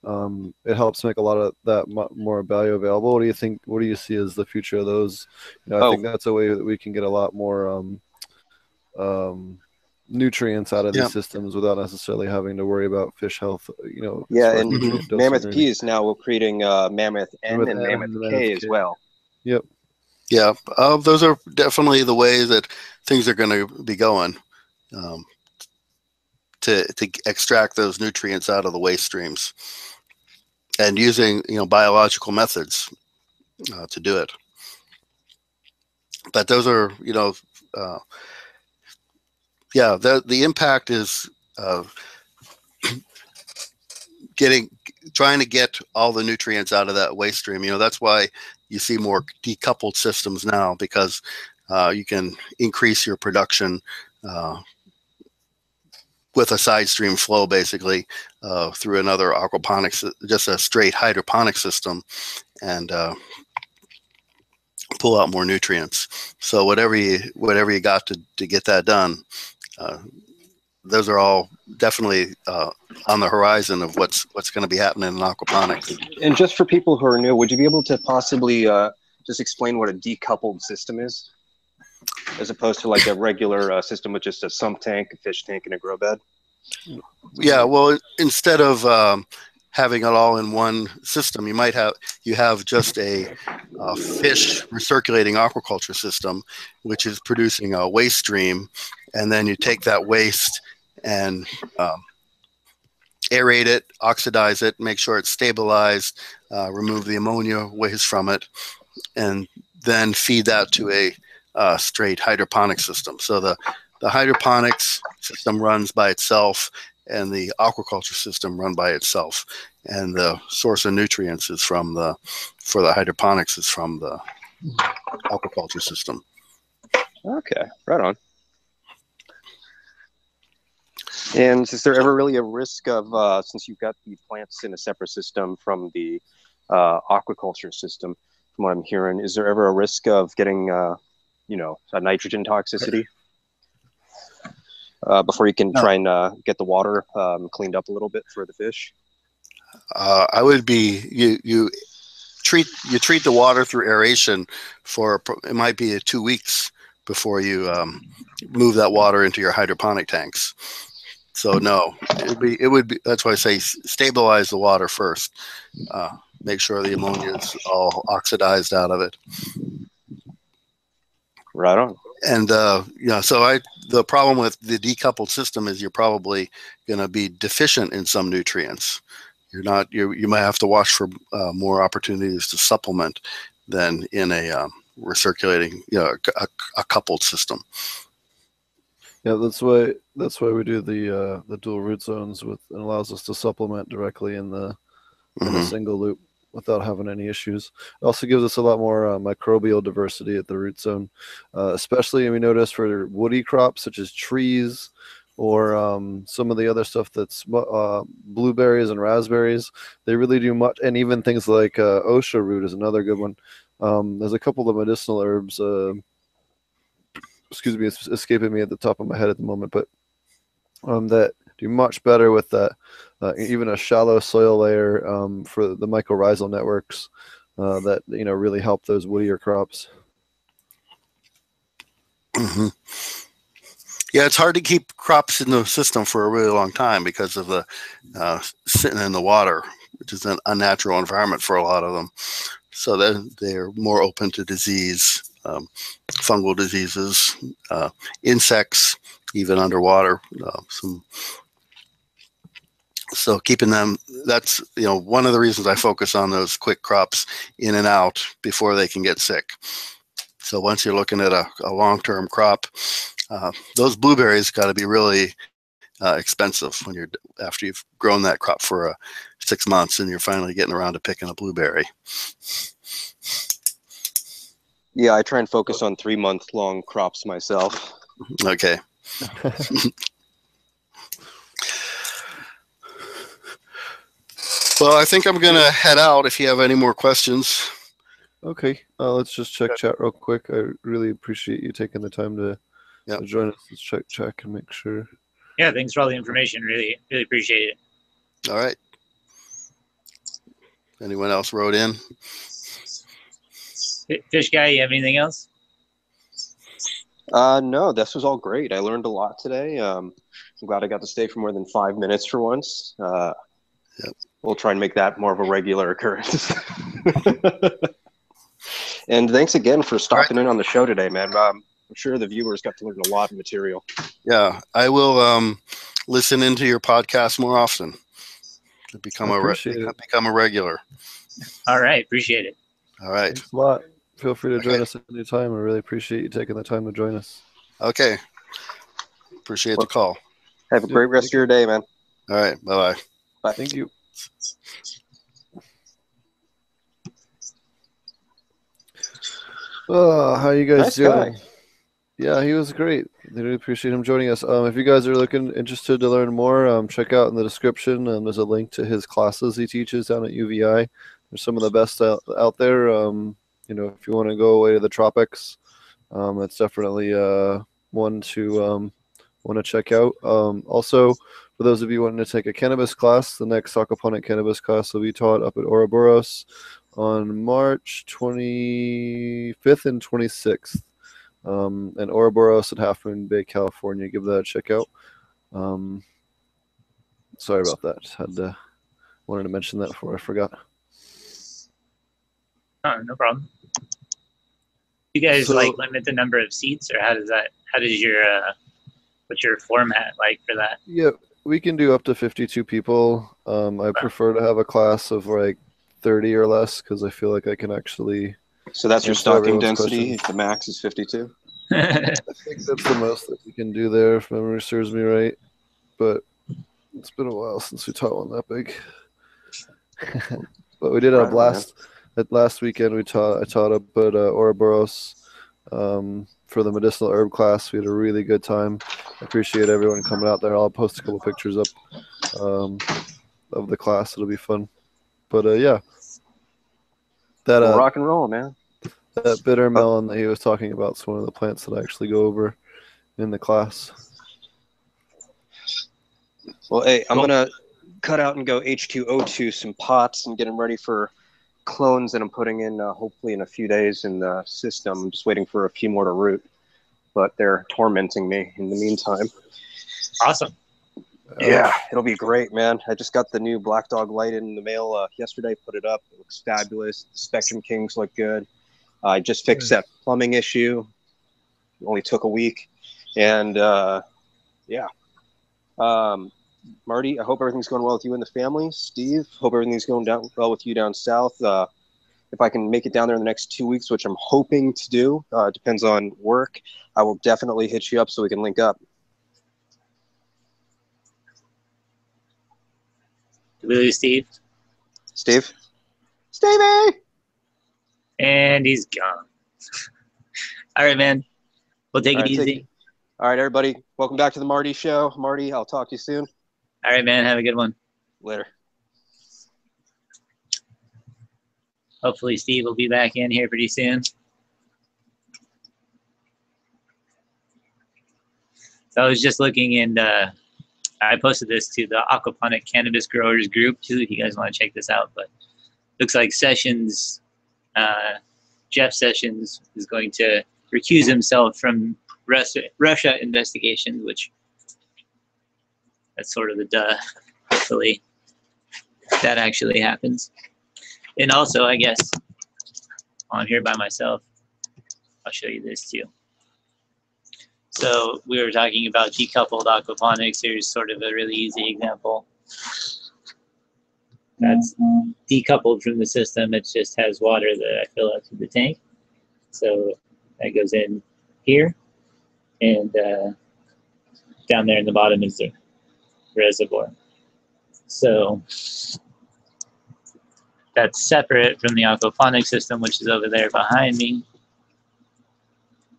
It helps make a lot of that more value available. What do you think? What do you see as the future of those? I think that's a way that we can get a lot more nutrients out of these systems without necessarily having to worry about fish health. Yeah, and Mammoth P is now creating Mammoth N and Mammoth K as well. Yep. Yeah, those are definitely the ways that things are going to be going, to extract those nutrients out of the waste streams, and using biological methods to do it. But those are the impact is trying to get all the nutrients out of that waste stream. That's why you see more decoupled systems now, because you can increase your production with a side stream flow, basically through another aquaponics, just a straight hydroponic system, and pull out more nutrients. So whatever you got to get that done, those are all definitely on the horizon of what's going to be happening in aquaponics. And just for people who are new, would you be able to possibly just explain what a decoupled system is, as opposed to like a regular system with just a sump tank, a fish tank, and a grow bed? Yeah, well, instead of having it all in one system, you have just a fish recirculating aquaculture system, which is producing a waste stream, and then you take that waste and aerate it, oxidize it, make sure it's stabilized, remove the ammonia waste from it, and then feed that to a straight hydroponic system. So the hydroponics system runs by itself, and the aquaculture system run by itself, and the source of nutrients is for the hydroponics is from the aquaculture system. Okay, right on. And is there ever really a risk of, since you've got the plants in a separate system from the aquaculture system, from what I'm hearing, is there ever a risk of getting, a nitrogen toxicity before you can try and get the water cleaned up a little bit for the fish? I would be you treat the water through aeration for, it might be 2 weeks before you move that water into your hydroponic tanks. So no, it would be. That's why I say stabilize the water first. Make sure the ammonia is all oxidized out of it. Right on. And so the problem with the decoupled system is you're probably going to be deficient in some nutrients. You might have to watch for more opportunities to supplement than in a recirculating, a coupled system. Yeah, that's why we do the dual root zones and allows us to supplement directly in a single loop without having any issues. It also gives us a lot more microbial diversity at the root zone, especially we notice for woody crops such as trees or some of the other stuff that's blueberries and raspberries. They really do much, and even things like osha root is another good one. There's a couple of medicinal herbs. Excuse me, it's escaping me at the top of my head at the moment, but that do much better with that. Even a shallow soil layer for the mycorrhizal networks that really help those woodier crops. Mm-hmm. Yeah, it's hard to keep crops in the system for a really long time because of the sitting in the water, which is an unnatural environment for a lot of them. So they're more open to disease, fungal diseases, insects, even underwater. So keeping them, that's one of the reasons I focus on those quick crops in and out before they can get sick. So once you're looking at a long-term crop, those blueberries got to be really expensive after you've grown that crop for 6 months and you're finally getting around to picking a blueberry. Yeah, I try and focus on 3-month-long crops myself. Okay. Well, I think I'm going to head out if you have any more questions. Okay, let's just check chat real quick. I really appreciate you taking the time to join us. Let's check and make sure. Yeah, thanks for all the information. Really, really appreciate it. All right. Anyone else wrote in? Fish Guy, you have anything else? No, this was all great. I learned a lot today. I'm glad I got to stay for more than 5 minutes for once. We'll try and make that more of a regular occurrence. And thanks again for stopping in on the show today, man. I'm sure the viewers got to learn a lot of material. Yeah, I will listen into your podcast more often to become a regular. All right, appreciate it. All right. Thanks a lot. Feel free to join us at any time. I really appreciate you taking the time to join us. Okay. Appreciate the call. Have a great rest of your day, man. All right. Bye-bye. Bye. Thank you. How you guys doing? Guy. Yeah, he was great. I really appreciate him joining us. If you guys are interested to learn more, check out in the description. There's a link to his classes he teaches down at UVI. They're some of the best out there. If you want to go away to the tropics, it's definitely one to want to check out. Also, for those of you wanting to take a cannabis class, the next Aquaponic Cannabis class will be taught up at Ouroboros on March 25th and 26th. And Ouroboros at Half Moon Bay, California. Give that a check out. Sorry about that. Wanted to mention that before I forgot. Oh, no problem. You guys limit the number of seats, or what's your format like for that? Yeah, we can do up to 52 people. I prefer to have a class of like 30 or less because I feel like I can actually. So that's your stocking density. The max is 52. I think that's the most that we can do there, if memory serves me right. But it's been a while since we taught one that big. But we did have a blast. Last weekend I taught up at Ouroboros for the medicinal herb class. We had a really good time. I appreciate everyone coming out there. I'll post a couple pictures up of the class. It'll be fun. But yeah, that rock and roll, man. That bitter melon that he was talking about is one of the plants that I actually go over in the class. Well, hey, I'm gonna cut out and go H2O2 some pots and get them ready for clones that I'm putting in hopefully in a few days in the system. I'm just waiting for a few more to root, but they're tormenting me in the meantime. Awesome. Yeah, it'll be great, man. I just got the new Black Dog light in the mail yesterday, put it up. It looks fabulous. The Spectrum Kings look good. I just fixed that plumbing issue. It only took a week. And yeah. Marty, I hope everything's going well with you and the family. Steve, hope everything's going well with you down south. If I can make it down there in the next 2 weeks, which I'm hoping to do, depends on work, I will definitely hit you up so we can link up. Did we lose Steve? Steve? Stevie! And he's gone. All right, man. We'll take it easy. All right, everybody. Welcome back to the Marty Show. Marty, I'll talk to you soon. All right, man. Have a good one. Later. Hopefully Steve will be back in here pretty soon. So I was just looking, and I posted this to the Aquaponic Cannabis Growers group too, if you guys want to check this out. But looks like Sessions, Jeff Sessions, is going to recuse himself from Russia investigation, which that's sort of the duh. Hopefully that actually happens. And also, I guess, I'm here by myself. I'll show you this too. So we were talking about decoupled aquaponics. Here's sort of a really easy example. That's decoupled from the system. It just has water that I fill out to the tank. So that goes in here. And down there in the bottom is the reservoir. So that's separate from the aquaponic system, which is over there behind me,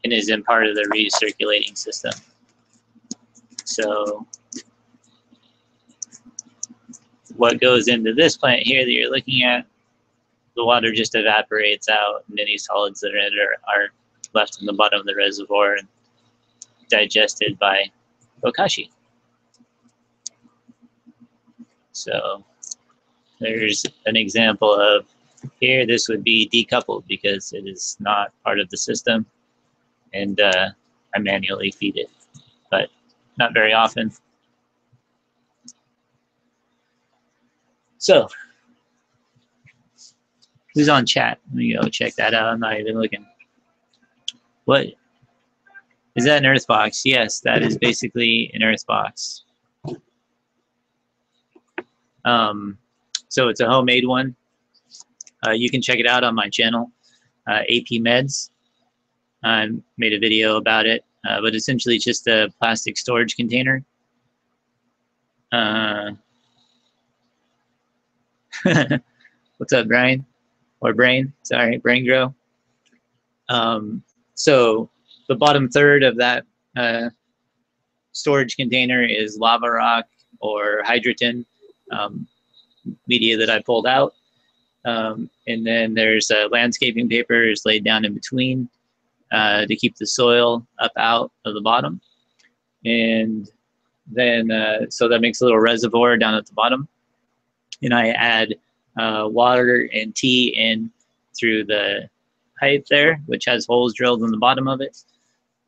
and is in part of the recirculating system. So what goes into this plant here that you're looking at, the water just evaporates out, and any solids that are in it are left in the bottom of the reservoir and digested by bokashi. So there's an example of here. This would be decoupled because it is not part of the system, and I manually feed it, but not very often. So who's on chat? Let me go check that out. I'm not even looking. What is that? An earth box? Yes, that is basically an earth box. So it's a homemade one. You can check it out on my channel, AP Meds. I made a video about it, but essentially it's just a plastic storage container. What's up, Brian? Or Brain? Sorry, Brain Grow. So the bottom third of that storage container is lava rock or hydrogen media that I pulled out. And then there's landscaping paper is laid down in between to keep the soil up out of the bottom. And then, so that makes a little reservoir down at the bottom. And I add water and tea in through the pipe there, which has holes drilled in the bottom of it.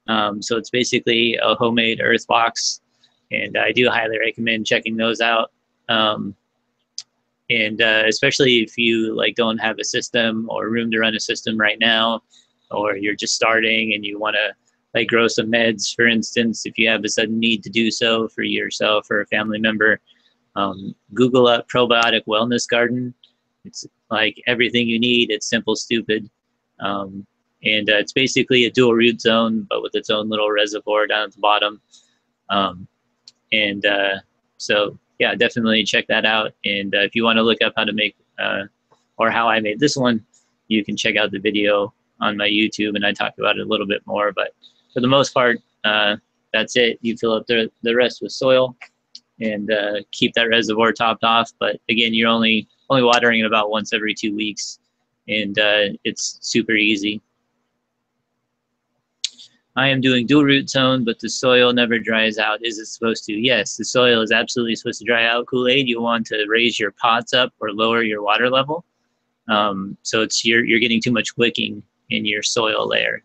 So it's basically a homemade earth box, and I do highly recommend checking those out. And especially if you don't have a system or room to run a system right now, or you're just starting and you want to grow some meds, for instance, if you have a sudden need to do so for yourself or a family member, Google up probiotic wellness garden. It's like everything you need. It's simple, stupid. And it's basically a dual root zone, but with its own little reservoir down at the bottom. So yeah, definitely check that out. And if you want to look up how to make, or how I made this one, you can check out the video on my YouTube, and I talk about it a little bit more. But for the most part, that's it. You fill up the rest with soil and keep that reservoir topped off. But again, you're only watering it about once every 2 weeks, and it's super easy. I am doing dual root zone, but the soil never dries out. Is it supposed to? Yes, the soil is absolutely supposed to dry out. Kool-Aid, you want to raise your pots up or lower your water level. So it's you're getting too much wicking in your soil layer.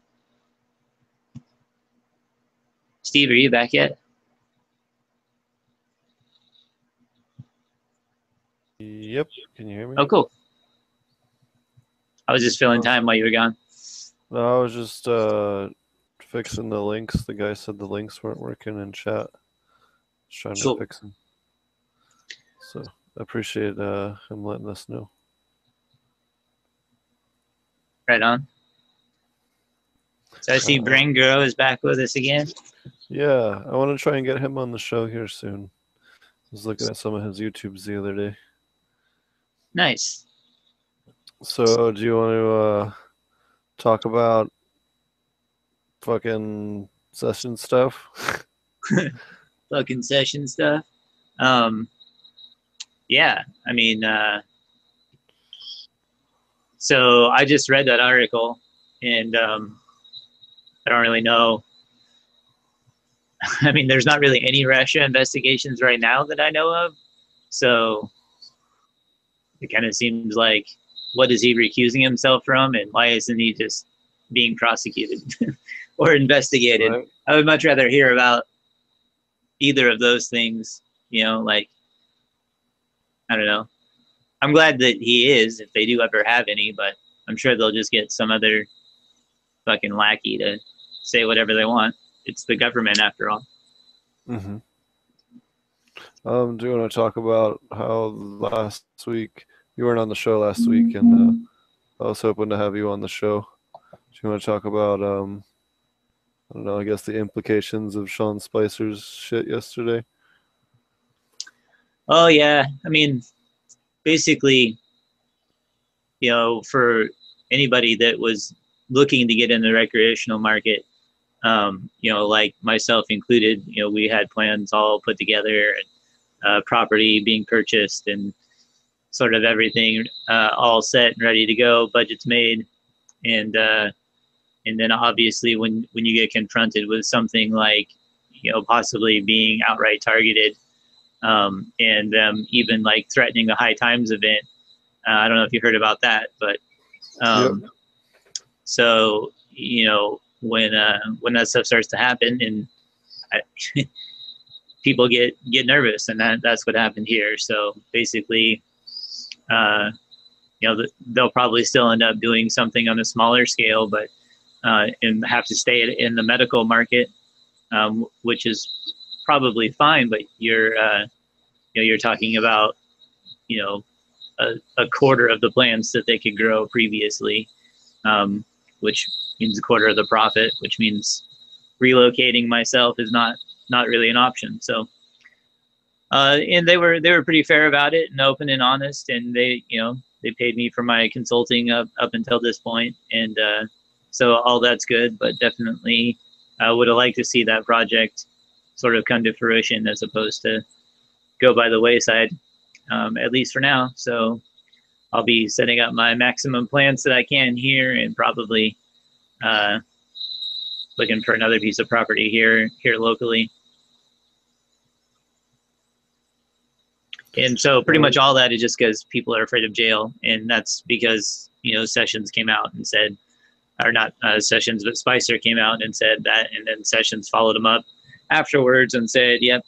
Steve, are you back yet? Yep. Can you hear me? Oh, cool. I was just filling time while you were gone. No, I was just fixing the links. The guy said the links weren't working in chat. Just trying to fix them. So I appreciate him letting us know. Right on. So I see Brain Girl is back with us again. Yeah, I want to try and get him on the show here soon. I was looking at some of his YouTubes the other day. Nice. So do you want to talk about fucking session stuff? Fucking session stuff. Yeah, I mean, so I just read that article, and I don't really know. I mean, there's not really any Russia investigations right now that I know of. So it kind of seems like, what is he recusing himself from, and why isn't he just being prosecuted or investigated? Right. I would much rather hear about either of those things, you know, like, I don't know. I'm glad that he is, if they do ever have any, but I'm sure they'll just get some other fucking lackey to say whatever they want. It's the government, after all. Mm-hmm. Do you want to talk about how last week, you weren't on the show last week, and I was hoping to have you on the show. Do you want to talk about, I don't know, I guess the implications of Sean Spicer's shit yesterday? Oh, yeah. I mean, basically, you know, for anybody that was looking to get in the recreational market, you know, like myself included, you know, we had plans all put together, and property being purchased, and sort of everything all set and ready to go, budgets made. And then obviously when you get confronted with something like, you know, possibly being outright targeted, and even like threatening a High Times event. I don't know if you heard about that, but yep. So, you know, when that stuff starts to happen, and people get nervous, and that's what happened here. So basically, you know, they'll probably still end up doing something on a smaller scale, but and have to stay in the medical market, which is probably fine. But you know, you're talking about, you know, a quarter of the plants that they could grow previously, which means a quarter of the profit, which means relocating myself is not really an option. So, and they were pretty fair about it and open and honest, and they, you know, they paid me for my consulting up until this point, and so all that's good. But definitely, I would have liked to see that project sort of come to fruition as opposed to go by the wayside, at least for now. So I'll be setting up my maximum plants that I can here, and probably looking for another piece of property here locally. And so pretty much all that is just because people are afraid of jail, and that's because, you know, Sessions came out and said, or not Sessions, but Spicer came out and said that, and then Sessions followed him up afterwards and said, yep.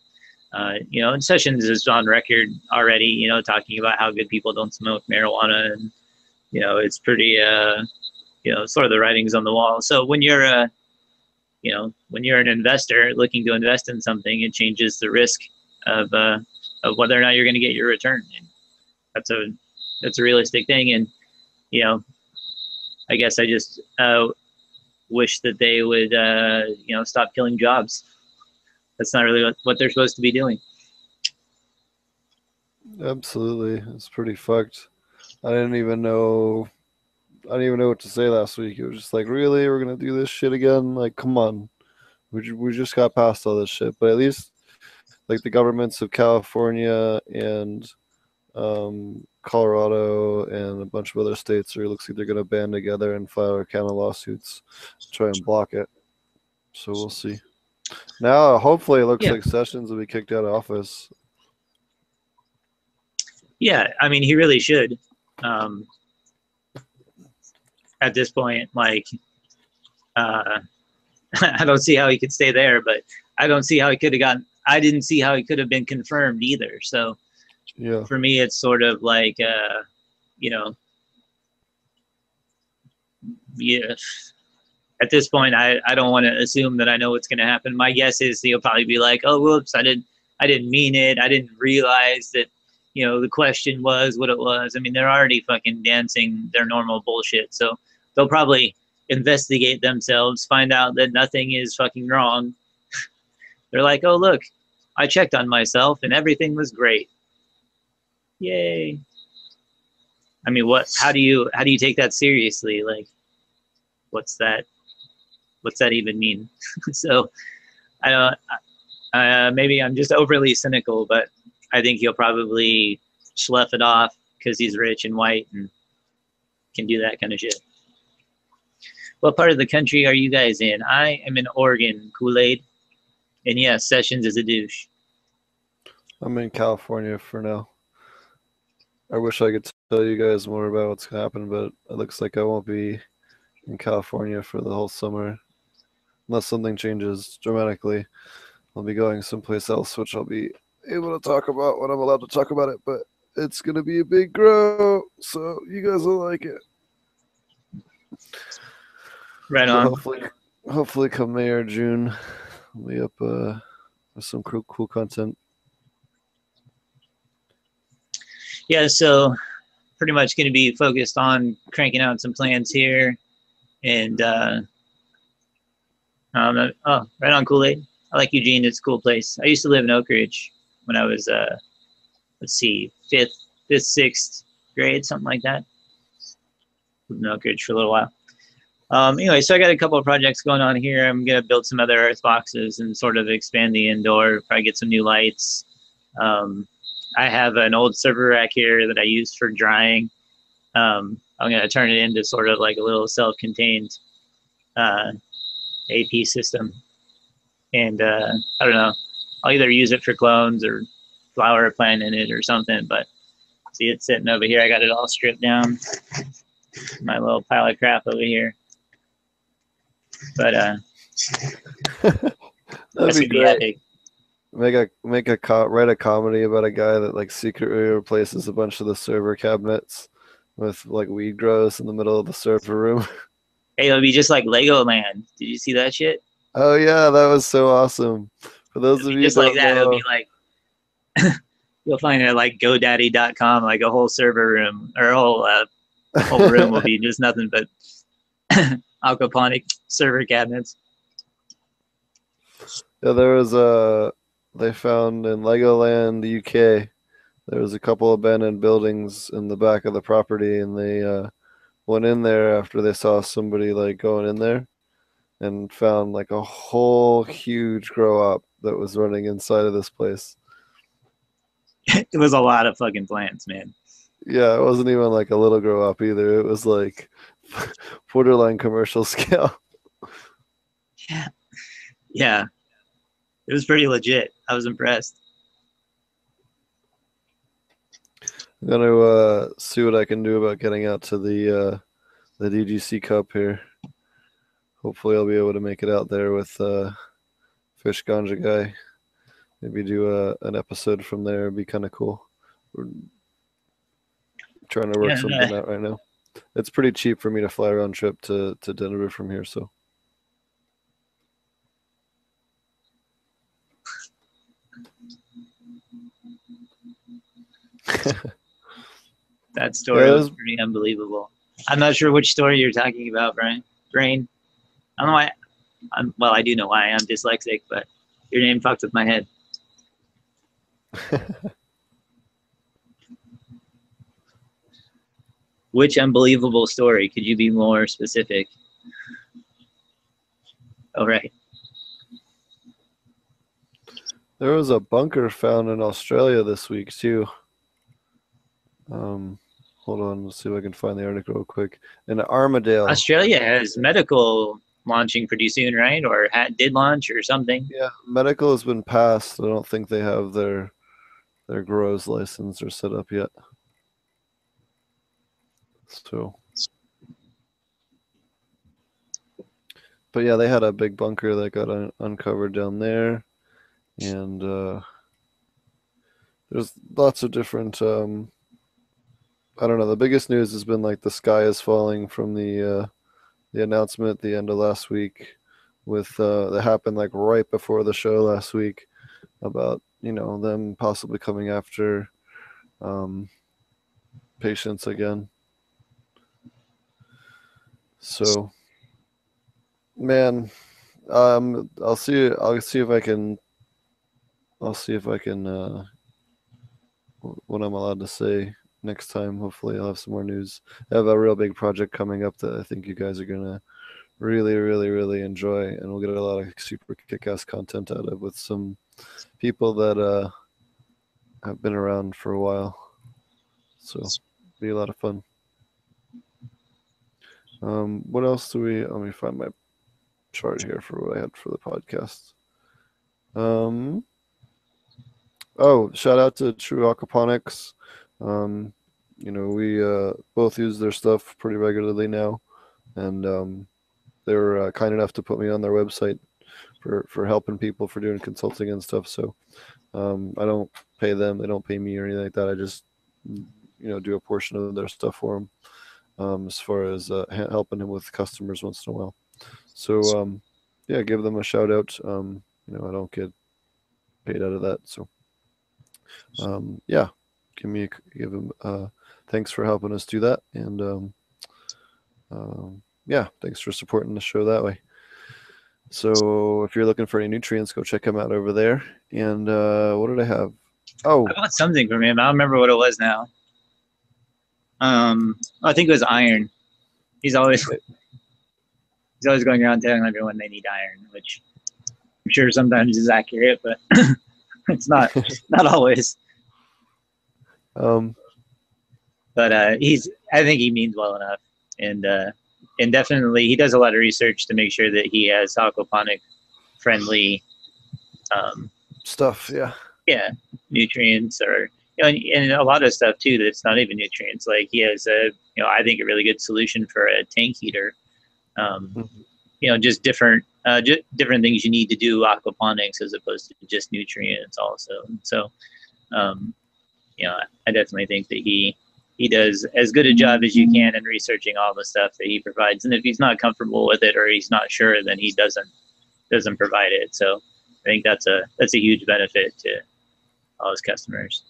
You know, and Sessions is on record already, you know, talking about how good people don't smoke marijuana, and, you know, it's pretty, you know, sort of the writings on the wall. So when you're, you know, when you're an investor looking to invest in something, it changes the risk of whether or not you're going to get your return. And that's a realistic thing. And, you know, I guess I just wish that they would, you know, stop killing jobs. That's not really what they're supposed to be doing. Absolutely. It's pretty fucked. I didn't even know what to say last week. It was just like, really? We're going to do this shit again? Like, come on. We just got past all this shit. But at least, like, the governments of California and Colorado and a bunch of other states, it looks like they're going to band together and file a count of lawsuits to try and block it. So we'll see. Now, hopefully, it looks like Sessions will be kicked out of office. Yeah, I mean, he really should. at this point, like, I don't see how he could stay there, but I don't see how he could have gotten. I didn't see how he could have been confirmed either. So, Yeah. for me, it's sort of like, you know, yeah. At this point, I don't want to assume that I know what's going to happen. My guess is he'll probably be like, "Oh, whoops, I didn't mean it. I didn't realize that, you know, the question was what it was." I mean, they're already fucking dancing their normal bullshit, so they'll probably investigate themselves, find out that nothing is fucking wrong. They're like, "Oh, look, I checked on myself and everything was great. Yay." I mean, how do you take that seriously? Like, what's that even mean? So I don't, maybe I'm just overly cynical, but I think he'll probably slough it off because he's rich and white and can do that kind of shit. What part of the country are you guys in? I am in Oregon, Kool-Aid. And yes, Sessions is a douche. I'm in California for now. I wish I could tell you guys more about what's going to happen, but it looks like I won't be in California for the whole summer. Unless something changes dramatically, I'll be going someplace else, which I'll be able to talk about when I'm allowed to talk about it, but it's going to be a big grow, so you guys will like it. Right on. Hopefully come May or June, I'll be up with some cool content. Yeah, so pretty much going to be focused on cranking out some plans here. And, right on, Kool-Aid. I like Eugene. It's a cool place. I used to live in Oak Ridge when I was, let's see, fifth, sixth grade, something like that. Lived in Oak Ridge for a little while. Anyway, so I got a couple of projects going on here. I'm going to build some other earth boxes and sort of expand the indoor, probably get some new lights. I have an old server rack here that I used for drying. I'm going to turn it into sort of like a little self-contained AP system. And I don't know, I'll either use it for clones or flower a plant in it or something, but see it sitting over here. I got it all stripped down. My little pile of crap over here. But that'd be great. Epic. Write a comedy about a guy that like secretly replaces a bunch of the server cabinets with like weed grows in the middle of the server room. Hey, it'll be just like Legoland. Did you see that shit? Oh yeah, that was so awesome. For those of you just like that, it'll be like you'll find it at like GoDaddy.com, like a whole server room or a whole room will be just nothing but aquaponic server cabinets. Yeah, there was they found in Legoland, UK, there was a couple abandoned buildings in the back of the property, and they went in there after they saw somebody like going in there and found like a whole huge grow up that was running inside of this place. It was a lot of fucking plants, man. Yeah, it wasn't even like a little grow up either. It was like borderline commercial scale. Yeah. Yeah. It was pretty legit. I was impressed. I'm gonna see what I can do about getting out to the DGC Cup here. Hopefully I'll be able to make it out there with Fish Ganja Guy. Maybe do an episode from there. It'd be kind of cool. We're trying to work something out right now. It's pretty cheap for me to fly a round trip to Denver from here, so. That story was pretty unbelievable. I'm not sure which story you're talking about, Brian. Brain. I don't know why. Well, I do know why. I'm dyslexic, but your name fucked with my head. Which unbelievable story? Could you be more specific? All right. There was a bunker found in Australia this week too. Hold on, let's see if I can find the article real quick. In Armadale. Australia has medical launching pretty soon, right? Or did launch or something. Yeah, medical has been passed. I don't think they have their grows license or set up yet. So but yeah, they had a big bunker that got uncovered down there, and there's lots of different. I don't know. The biggest news has been like the sky is falling from the announcement at the end of last week, with that happened like right before the show last week about them possibly coming after patients again. So, man, I'll see. I'll see if I can. I'll see if I can. What I'm allowed to say next time. Hopefully, I'll have some more news. I have a real big project coming up that I think you guys are gonna really, really, really enjoy, and we'll get a lot of super kick-ass content out of with some people that have been around for a while. So, it'll be a lot of fun. What else do we? Let me find my chart here for what I had for the podcast. Oh, shout out to True Aquaponics. We both use their stuff pretty regularly now, and they were kind enough to put me on their website for helping people, for doing consulting and stuff. So I don't pay them; they don't pay me or anything like that. I just do a portion of their stuff for them, as far as helping them with customers once in a while. So yeah, give them a shout out. I don't get paid out of that, so yeah, give them thanks for helping us do that, and yeah, thanks for supporting the show that way. So if you're looking for any nutrients, go check him out over there. And what did I have? Oh, I bought something from him. I don't remember what it was now. I think it was iron. He's always going around telling everyone they need iron, which I'm sure sometimes is accurate, but it's not always. But I think he means well enough, and definitely he does a lot of research to make sure that he has aquaponic friendly stuff. Yeah, nutrients, or and a lot of stuff too that's not even nutrients. Like he has I think a really good solution for a tank heater. Just different things you need to do aquaponics as opposed to just nutrients also. So I definitely think that he does as good a job as you can in researching all the stuff that he provides. And if he's not comfortable with it or he's not sure, then he doesn't provide it. So I think that's a huge benefit to all his customers.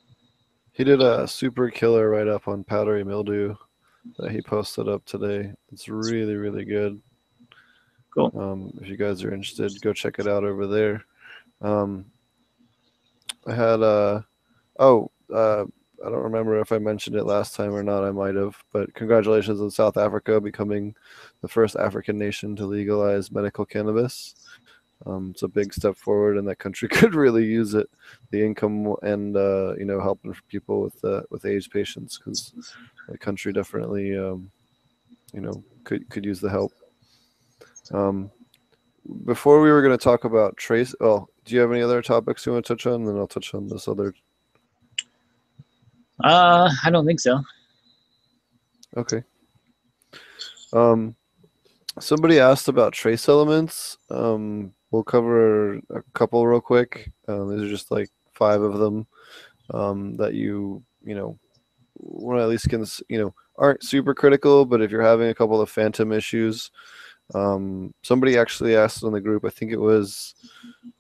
He did a super killer write-up on powdery mildew that he posted up today. It's really, really good. Cool. If you guys are interested, go check it out over there. I had I don't remember if I mentioned it last time or not. I might have, but congratulations on South Africa becoming the first African nation to legalize medical cannabis. It's a big step forward, and that country could really use it. The income and helping people with AIDS patients, because the country definitely could use the help. Before we were going to talk about trace. Oh, do you have any other topics you want to touch on? Then I'll touch on this other. I don't think so. Okay. Somebody asked about trace elements. We'll cover a couple real quick. These are just like 5 of them that at least can aren't super critical, but if you're having a couple of phantom issues, somebody actually asked on the group, I think it was,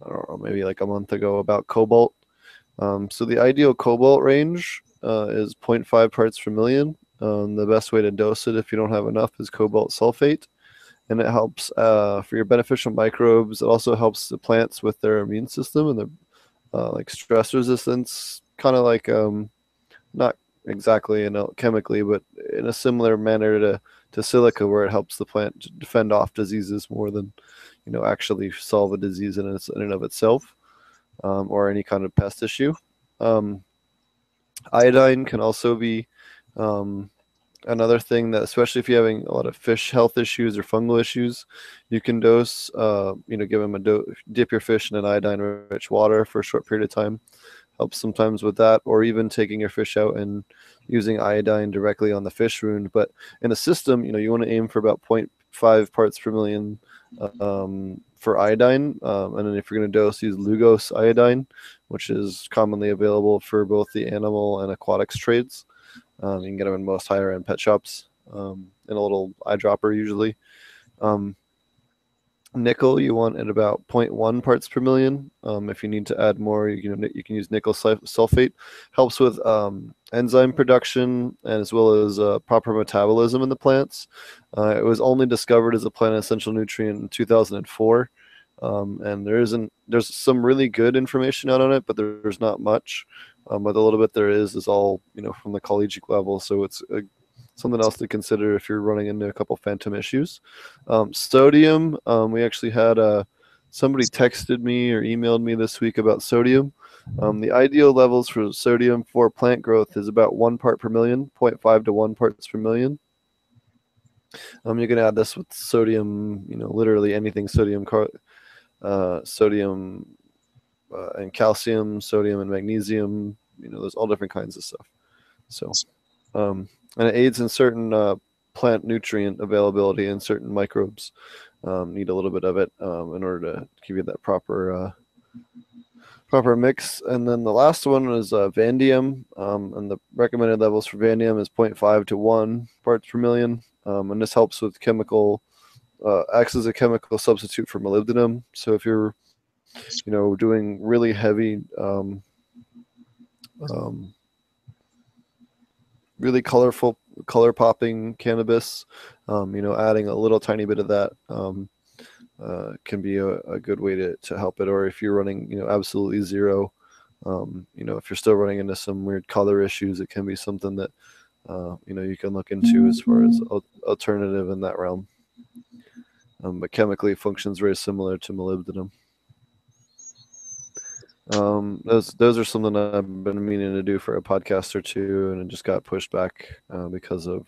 I don't know, maybe like a month ago, about cobalt. So the ideal cobalt range is 0.5 parts per million. The best way to dose it if you don't have enough is cobalt sulfate, and it helps for your beneficial microbes. It also helps the plants with their immune system and their like stress resistance, kind of like not exactly chemically, but in a similar manner to silica, where it helps the plant to defend off diseases more than actually solve a disease in and of itself, or any kind of pest issue. Iodine can also be another thing that, especially if you're having a lot of fish health issues or fungal issues, you can dose, give them dip your fish in an iodine-rich water for a short period of time. Helps sometimes with that, or even taking your fish out and using iodine directly on the fish wound. But in a system, you want to aim for about 0.5 parts per million for iodine, and then if you're going to dose, use Lugos iodine, which is commonly available for both the animal and aquatics trades. You can get them in most higher end pet shops, in a little eyedropper usually. Nickel you want at about 0.1 parts per million. If you need to add more, you can use nickel sulfate. Helps with enzyme production and as well as proper metabolism in the plants. It was only discovered as a plant essential nutrient in 2004, and there's some really good information out on it, but there's not much. But the little bit there is all from the collegiate level, so it's something else to consider if you're running into a couple phantom issues. Sodium, we actually had somebody texted me or emailed me this week about sodium. The ideal levels for sodium for plant growth is about 1 part per million, 0.5 to 1 parts per million. You can add this with sodium, literally anything sodium, sodium and calcium, sodium and magnesium, there's all different kinds of stuff. So, and it aids in certain plant nutrient availability, and certain microbes need a little bit of it in order to give you that proper mix. And then the last one is vanadium, and the recommended levels for vanadium is 0.5 to 1 parts per million, and this helps with acts as a chemical substitute for molybdenum. So if you're doing really heavy really color popping cannabis, adding a little tiny bit of that can be a good way to help it. Or if you're running absolutely zero, if you're still running into some weird color issues, it can be something that you can look into as far as alternative in that realm. But chemically functions very similar to molybdenum. Those are something I've been meaning to do for a podcast or two, and it just got pushed back because of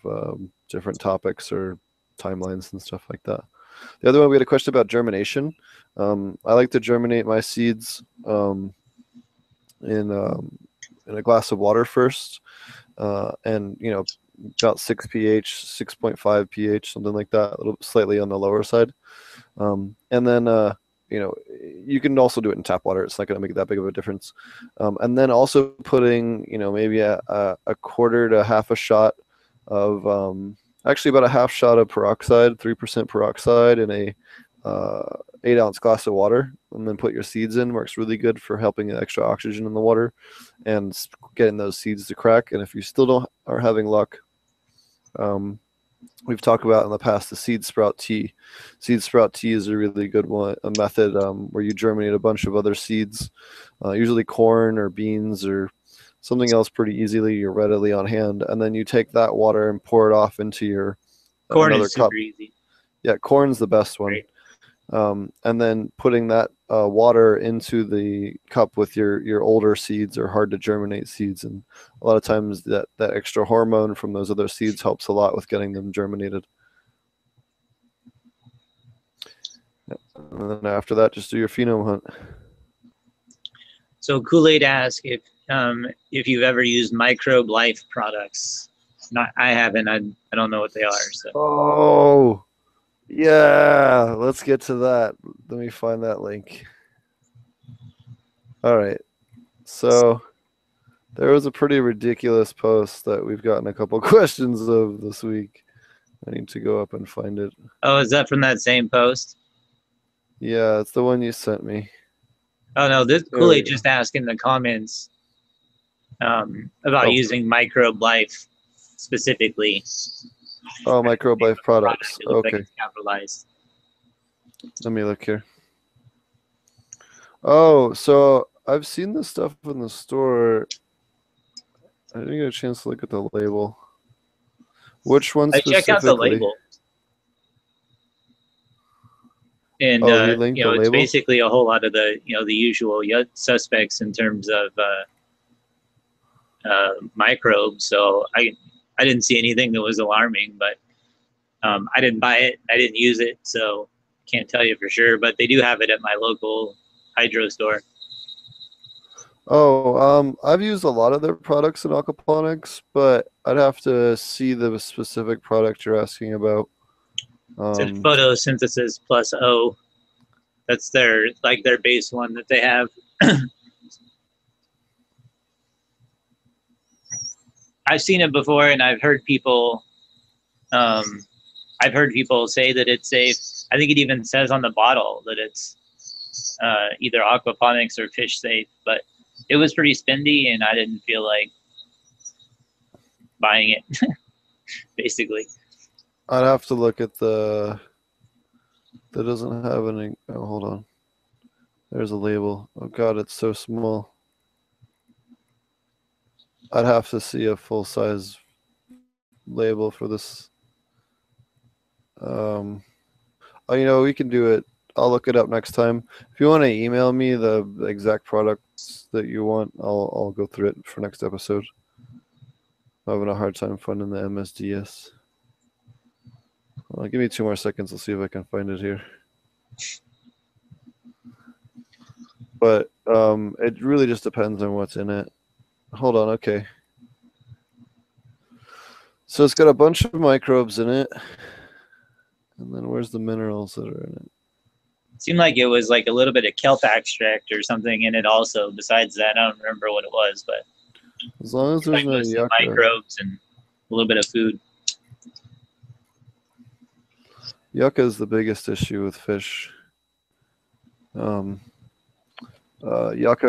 different topics or timelines and stuff like that. The other one, we had a question about germination. I like to germinate my seeds in a glass of water first, and about 6 pH, 6.5 pH, something like that, a little slightly on the lower side, and then you can also do it in tap water. It's not going to make that big of a difference. And then also putting, maybe a quarter to half a shot of, actually about a half shot of peroxide, 3% peroxide in a 8-ounce glass of water, and then put your seeds in. Works really good for helping the extra oxygen in the water and getting those seeds to crack. And if you still are having luck, we've talked about in the past the seed sprout tea. Seed sprout tea is a really good one, a method where you germinate a bunch of other seeds, usually corn or beans or something else pretty easily. You're readily on hand, and then you take that water and pour it off into your corn is super easy. Yeah, corn's the best one. Great. And then putting that water into the cup with your older seeds or hard to germinate seeds, and a lot of times that extra hormone from those other seeds helps a lot with getting them germinated. And then after that, just do your phenome hunt. So Kool-Aid asks if you've ever used Microbe Life products. I haven't. I don't know what they are. So. Oh. Yeah, let's get to that. Let me find that link. All right. So there was a pretty ridiculous post that we've gotten a couple questions of this week. I need to go up and find it. Oh, is that from that same post? Yeah, it's the one you sent me. Oh, no, this Kool-Aid just asked in the comments about using Microbe Life specifically. Oh, Microbe Life products. Okay. Like capitalized. Let me look here. Oh, so I've seen this stuff in the store. I didn't get a chance to look at the label. Which one specifically? Check out the label. And it's basically a whole lot of the the usual suspects in terms of microbes. So I didn't see anything that was alarming, but I didn't buy it. I didn't use it, so can't tell you for sure. But they do have it at my local hydro store. Oh, I've used a lot of their products in aquaponics, but I'd have to see the specific product you're asking about. It's photosynthesis plus O. That's their base one that they have. I've seen it before, and I've heard people say that it's safe. I think it even says on the bottle that it's either aquaponics or fish safe, but it was pretty spendy, and I didn't feel like buying it, basically. I'd have to look at that doesn't have any, oh, hold on. There's a label. Oh God, it's so small. I'd have to see a full-size label for this. Oh, we can do it. I'll look it up next time. If you want to email me the exact products that you want, I'll go through it for next episode. I'm having a hard time finding the MSDS. Well, give me 2 more seconds. I'll see if I can find it here. But it really just depends on what's in it. Hold on, okay. So it's got a bunch of microbes in it. And then where's the minerals that are in it? It seemed like it was like a little bit of kelp extract or something in it also. Besides that, I don't remember what it was, but as long as there's no yucca. Microbes and a little bit of food. Yucca is the biggest issue with fish. Yucca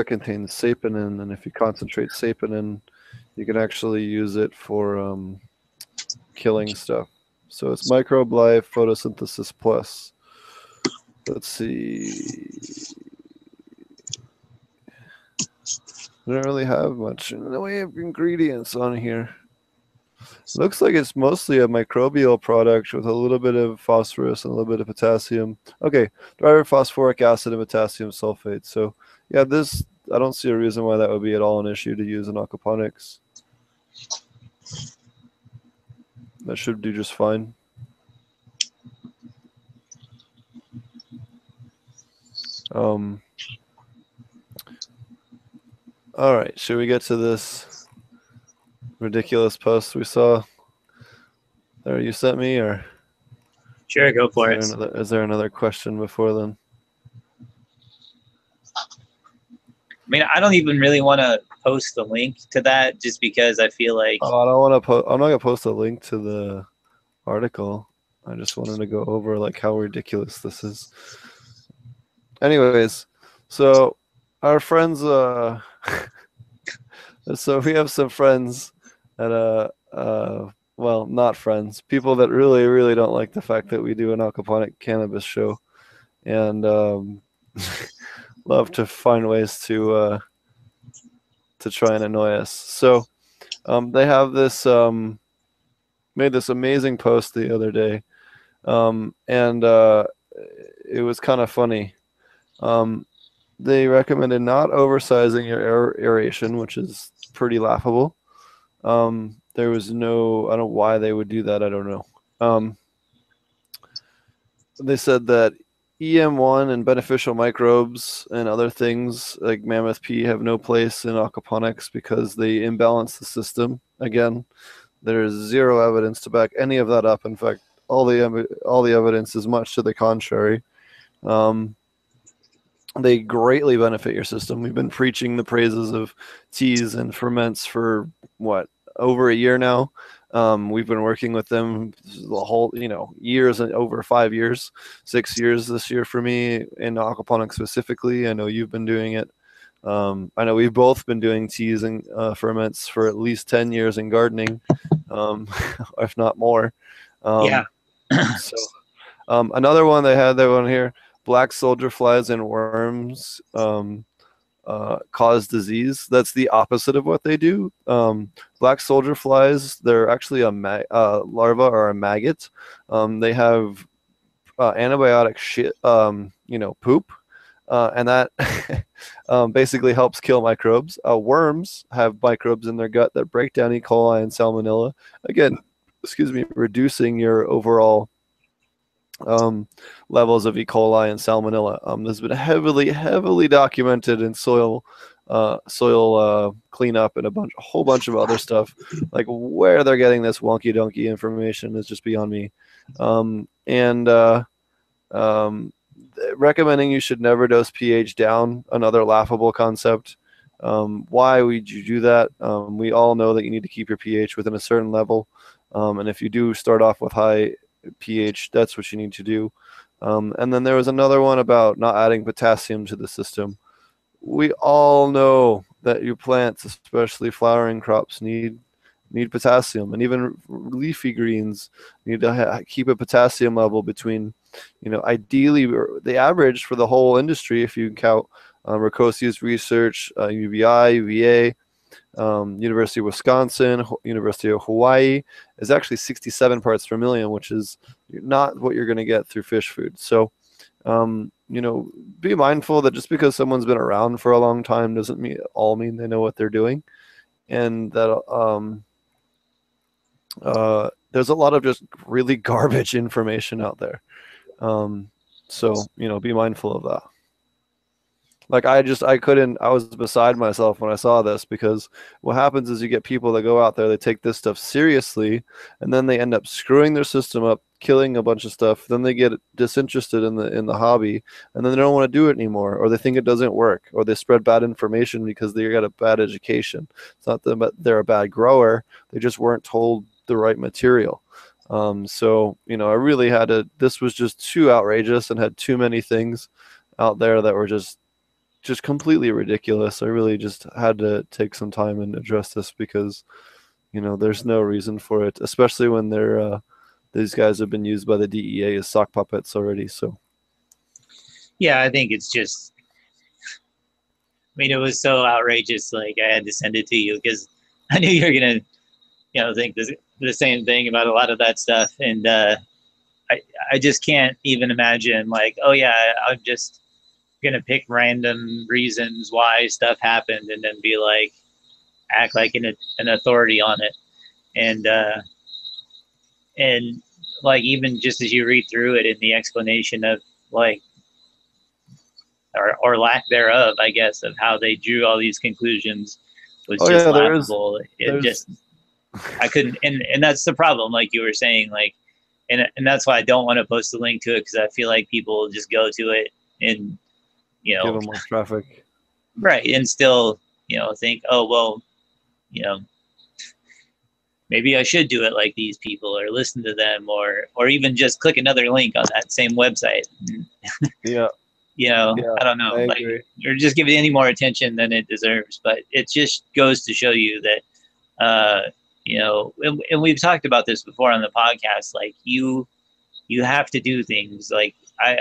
contains saponin, and if you concentrate saponin, you can actually use it for killing stuff. So it's microbe life, photosynthesis plus. Let's see. I don't really have much in the way of ingredients on here. Looks like it's mostly a microbial product with a little bit of phosphorus and a little bit of potassium. Okay, driver phosphoric acid and potassium sulfate. So yeah, I don't see a reason why that would be at all an issue to use in aquaponics. That should do just fine. All right, should we get to this ridiculous post we saw there you sent me, or? Sure, go for it. Is there another question before then? I mean, I don't even really want to post the link to that just because I feel like... Oh, I don't want to I'm not going to post a link to the article. I just wanted to go over like how ridiculous this is. Anyways, so our friends, so we have some friends at well, not friends, people that really, really don't like the fact that we do an aquaponic cannabis show, and love to find ways to try and annoy us. So they have this made this amazing post the other day, and it was kind of funny. They recommended not oversizing your aeration, which is pretty laughable. There was no, I don't know why they would do that. I don't know. They said that EM1 and beneficial microbes and other things like mammoth pea have no place in aquaponics because they imbalance the system. Again, there is zero evidence to back any of that up. In fact, all the evidence is much to the contrary. They greatly benefit your system. We've been preaching the praises of teas and ferments for what, over a year now. We've been working with them the whole, years, over 5 years, 6 years this year for me in aquaponics specifically. I know you've been doing it. I know we've both been doing teas and ferments for at least 10 years in gardening, if not more. Yeah. So another one they had that one here, black soldier flies and worms cause disease. That's the opposite of what they do. Black soldier flies, they're actually a larva or a maggot. They have antibiotic poop, and that basically helps kill microbes. Worms have microbes in their gut that break down E. coli and salmonella. Again, reducing your overall levels of E. coli and salmonella. This has been heavily documented in soil cleanup and a whole bunch of other stuff. Like where they're getting this wonky donkey information is just beyond me. And recommending you should never dose pH down, another laughable concept. Why would you do that? We all know that you need to keep your pH within a certain level. And if you do start off with high pH, that's what you need to do. And then there was another one about not adding potassium to the system. We all know that your plants, especially flowering crops, need potassium, and even leafy greens need to keep a potassium level between, ideally the average for the whole industry, if you count Ricosi's research, UVI, UVA, University of Wisconsin, University of Hawaii, is actually 67 parts per million, which is not what you're going to get through fish food. So, be mindful that just because someone's been around for a long time doesn't mean they know what they're doing, and that there's a lot of just really garbage information out there. So, be mindful of that. Like I was beside myself when I saw this, because what happens is you get people that go out there, they take this stuff seriously, and then they end up screwing their system up, killing a bunch of stuff. Then they get disinterested in the hobby, and then they don't want to do it anymore, or they think it doesn't work, or they spread bad information because they got a bad education. It's not that they're a bad grower, they just weren't told the right material. So, I really had to, this was just too outrageous and had too many things out there that were just completely ridiculous. I really just had to take some time and address this, because, there's no reason for it, especially when these guys have been used by the DEA as sock puppets already. So, yeah, I think it's just, it was so outrageous. Like, I had to send it to you because I knew you were going to, think the same thing about a lot of that stuff. And I just can't even imagine, like, oh yeah, I'm just gonna pick random reasons why stuff happened and then be like, act like an authority on it. And like, even just as you read through it in the explanation of like, or lack thereof, I guess, of how they drew all these conclusions was just laughable. It just, I couldn't, and that's the problem, like you were saying, like, and that's why I don't want to post a link to it, because I feel like people just go to it and, give them more traffic, right, and still, think, oh well, maybe I should do it like these people, or listen to them, or even just click another link on that same website. Yeah. I don't know, like, or just give it any more attention than it deserves. But it just goes to show you that, and we've talked about this before on the podcast, like you have to do things like,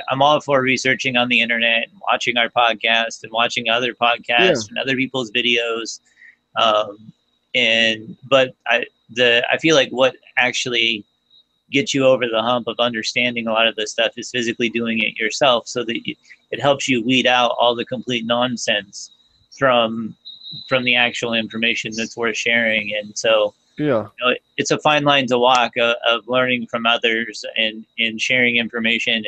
I'm all for researching on the internet and watching our podcast and watching other podcasts and other people's videos. But I feel like what actually gets you over the hump of understanding a lot of this stuff is physically doing it yourself, so that it helps you weed out all the complete nonsense from the actual information that's worth sharing. And so, it's a fine line to walk of learning from others and sharing information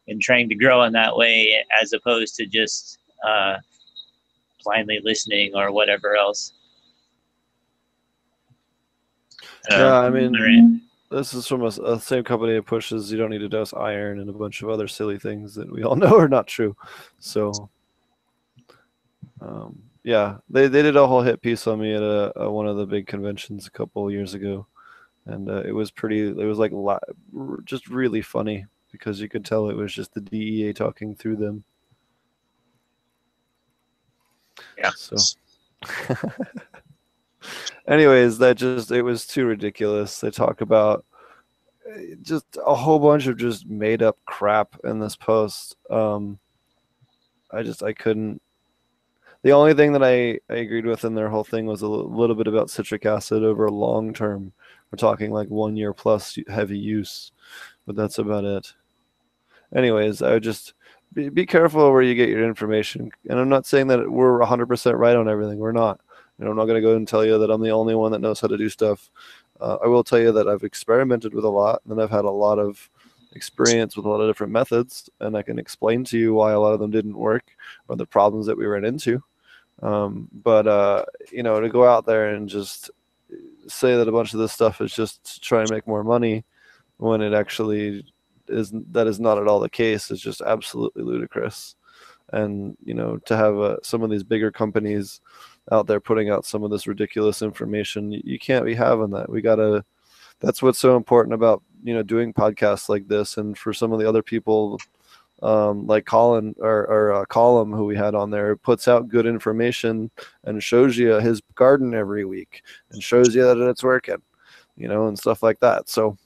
and trying to grow in that way, as opposed to just blindly listening or whatever else. This is from a same company that pushes you don't need to dose iron and a bunch of other silly things that we all know are not true. So, they did a whole hit piece on me at one of the big conventions a couple of years ago, and it was like just really funny, because you could tell it was just the DEA talking through them. Yeah. So, anyways, it was too ridiculous. They talk about just a whole bunch of just made up crap in this post. I couldn't. The only thing that I agreed with in their whole thing was a little bit about citric acid over long term. We're talking like 1 year plus heavy use, but that's about it. Anyways, I would just be careful where you get your information. And I'm not saying that we're 100% right on everything. We're not. I'm not going to go and tell you that I'm the only one that knows how to do stuff. I will tell you that I've experimented with a lot, and I've had a lot of experience with a lot of different methods, and I can explain to you why a lot of them didn't work or the problems that we ran into. But to go out there and just say that a bunch of this stuff is just to try and make more money, when it actually that is not at all the case. Is just absolutely ludicrous. And to have some of these bigger companies out there putting out some of this ridiculous information, you can't be having that. That's what's so important about doing podcasts like this. And for some of the other people, like Colin or Colum, who we had on there, puts out good information and shows you his garden every week and shows you that it's working, and stuff like that. So,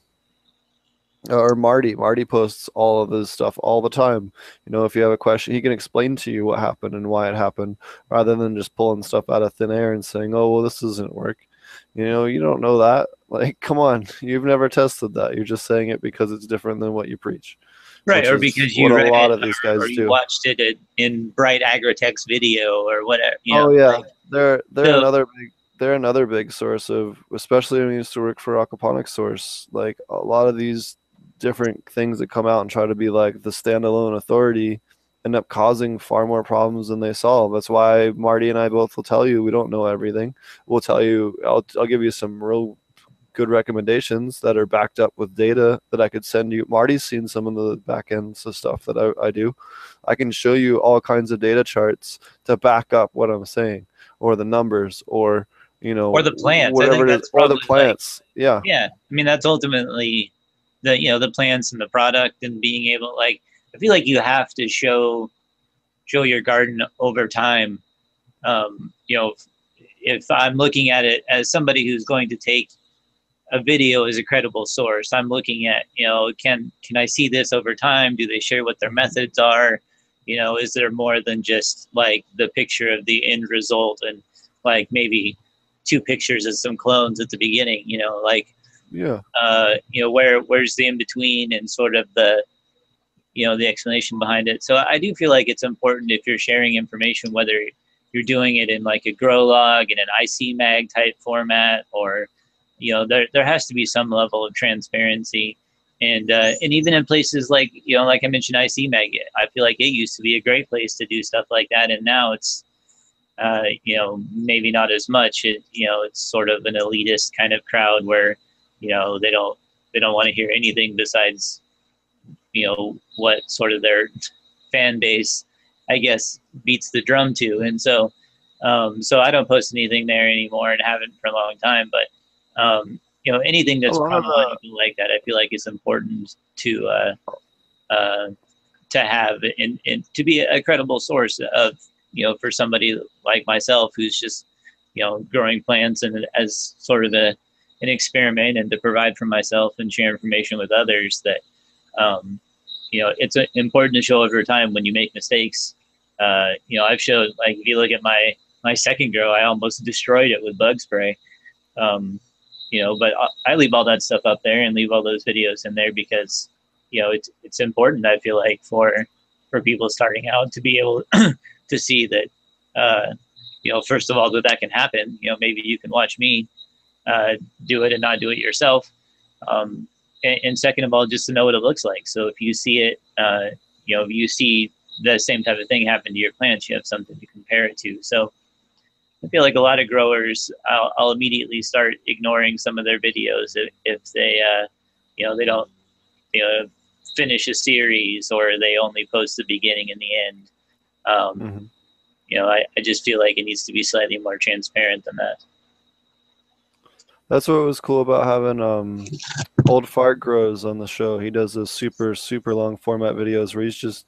or Marty posts all of this stuff all the time. If you have a question, he can explain to you what happened and why it happened, rather than just pulling stuff out of thin air and saying, oh, well, this doesn't work. You don't know that. Like, come on, you've never tested that. You're just saying it because it's different than what you preach. Right, or because you read a lot it, of these guys or you do. watched it in Bright Agritech's video or whatever. Oh yeah, like, they're another big source of, especially when we used to work for Aquaponic Source. Like, a lot of these different things that come out and try to be like the standalone authority end up causing far more problems than they solve. That's why Marty and I both will tell you we don't know everything. We'll tell you, I'll give you some real good recommendations that are backed up with data that I could send you. Marty's seen some of the back ends of stuff that I do. I can show you all kinds of data charts to back up what I'm saying, or the numbers, or or the plants. whatever I think it is, or the plants. Yeah. I mean, that's ultimately the plants and the product, and being able, like, I feel like you have to show your garden over time. If I'm looking at it as somebody who's going to take a video as a credible source, I'm looking at, can I see this over time? Do they share what their methods are? Is there more than just like the picture of the end result and like maybe 2 pictures of some clones at the beginning? Where's the in between and sort of the the explanation behind it. So I do feel like it's important, if you're sharing information, whether you're doing it in like a grow log in an IC mag type format, or there has to be some level of transparency. And even in places like like I mentioned, IC mag, I feel like it used to be a great place to do stuff like that, and now it's maybe not as much. It's sort of an elitist kind of crowd where they don't want to hear anything besides what sort of their fan base, I guess, beats the drum to. And so I don't post anything there anymore, and haven't for a long time. But anything that's chronological like that, I feel like is important to have, and to be a credible source of for somebody like myself who's just growing plants and as sort of an experiment, and to provide for myself and share information with others, that it's important to show over time when you make mistakes. I've showed, like, if you look at my second grow, I almost destroyed it with bug spray. But I leave all that stuff up there and leave all those videos in there because it's important, I feel like, for people starting out to be able to see that first of all, that can happen. Maybe you can watch me do it and not do it yourself. And second of all, just to know what it looks like. So if you see it, if you see the same type of thing happen to your plants, you have something to compare it to. So I feel like a lot of growers, I'll immediately start ignoring some of their videos if they, they don't, finish a series, or they only post the beginning and the end. I just feel like it needs to be slightly more transparent than that. That's what was cool about having Old Fart Grows on the show. He does those super, super long format videos where he's just,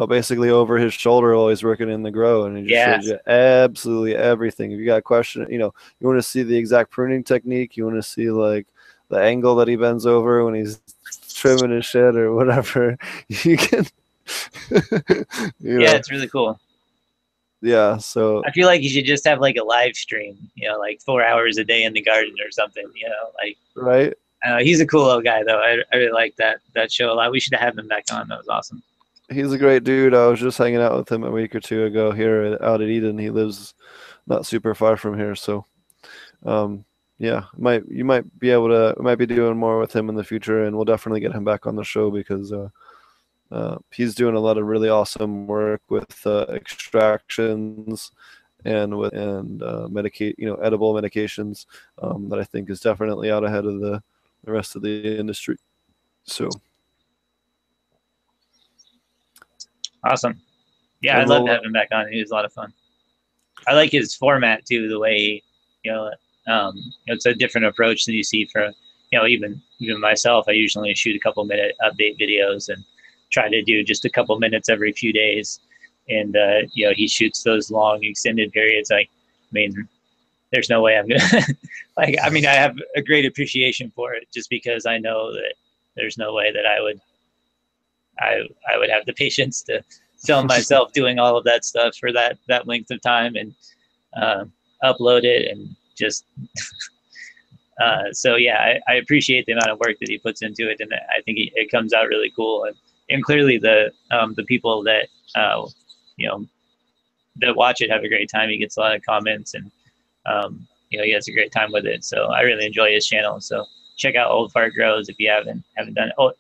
basically over his shoulder while he's working in the grow, and he just shows you absolutely everything. If you got a question, you want to see the exact pruning technique, you want to see like the angle that he bends over when he's trimming his shit or whatever, you can. It's really cool. Yeah, so I feel like you should just have like a live stream, like 4 hours a day in the garden or something, like. Right. He's a cool old guy, though. I really like that show a lot. We should have him back on. That was awesome. He's a great dude. I was just hanging out with him a week or two ago here out at Eden. He lives not super far from here, so you might be doing more with him in the future, and we'll definitely get him back on the show because he's doing a lot of really awesome work with extractions and edible medications that I think is definitely out ahead of the rest of the industry. So awesome. Yeah, I loved having him back on. He was a lot of fun. I like his format too, the way, it's a different approach than you see from, even myself. I usually shoot a couple minute update videos and try to do just a couple minutes every few days. And, he shoots those long extended periods. Like, I mean, there's no way I'm going to, I have a great appreciation for it just because I know that there's no way that I would have the patience to film myself doing all of that stuff for that length of time and upload it and just so yeah, I appreciate the amount of work that he puts into it, and I think it comes out really cool, and clearly the people that that watch it have a great time. He gets a lot of comments, and he has a great time with it. So I really enjoy his channel. So check out Old Fart Grows if you haven't done it. If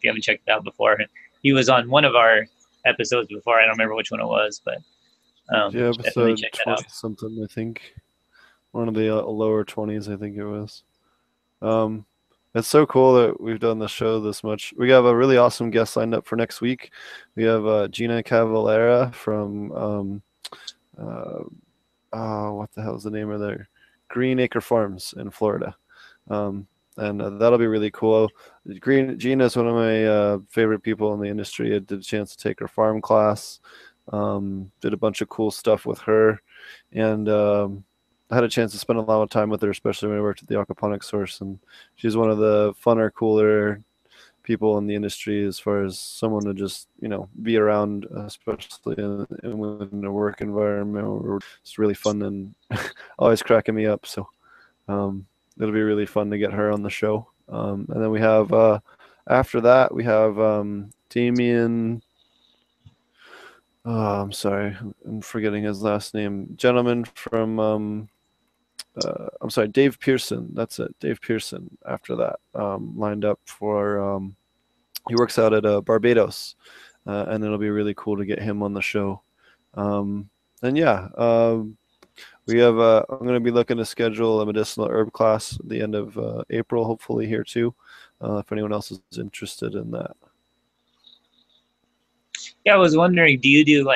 you haven't checked it out before. He was on one of our episodes before. I don't remember which one it was, but yeah, episode 20 something, I think. One of the lower 20s, I think it was. It's so cool that we've done the show this much. We have a really awesome guest lined up for next week. We have Gina Cavalera from what the hell is the name of their Green Acre Farms in Florida. And that'll be really cool. Gina is one of my favorite people in the industry. I did a chance to take her farm class, did a bunch of cool stuff with her, and I had a chance to spend a lot of time with her, especially when I worked at the Aquaponic Source. And she's one of the funner, cooler people in the industry as far as someone to just, be around, especially in a work environment. It's really fun and always cracking me up. So it'll be really fun to get her on the show. And then we have, after that, we have Damien. I'm sorry, I'm forgetting his last name. Gentleman from, I'm sorry, Dave Pearson. That's it, Dave Pearson. After that, lined up for, he works out at Barbados, and it'll be really cool to get him on the show. And yeah, we have, I'm going to be looking to schedule a medicinal herb class at the end of April, hopefully here too, if anyone else is interested in that. Yeah, I was wondering, do you do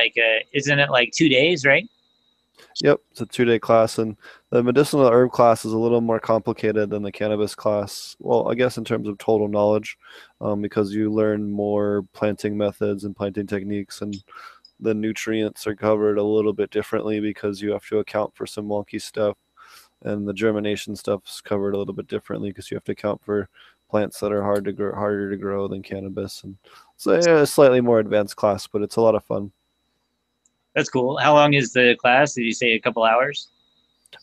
isn't it 2 days, right? Yep, it's a 2-day class, and the medicinal herb class is a little more complicated than the cannabis class. Well, I guess in terms of total knowledge, because you learn more planting methods and planting techniques, and the nutrients are covered a little bit differently because you have to account for some wonky stuff, and the germination stuff is covered a little bit differently because you have to account for plants that are harder to grow than cannabis. And so yeah, a slightly more advanced class, but it's a lot of fun. That's cool. How long is the class? Did you say a couple hours?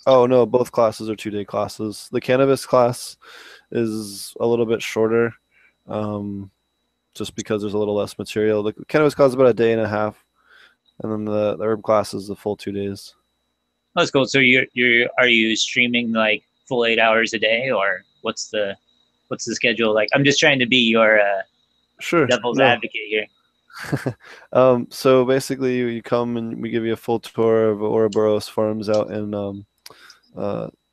Oh no, both classes are 2-day classes. The cannabis class is a little bit shorter, just because there's a little less material. The cannabis class is about a day and a half, and then the herb class is the full 2 days. That's cool. So are you streaming full 8 hours a day, or what's the schedule like? I'm just trying to be your devil's advocate here. So basically you come and we give you a full tour of Ouroboros Farms out in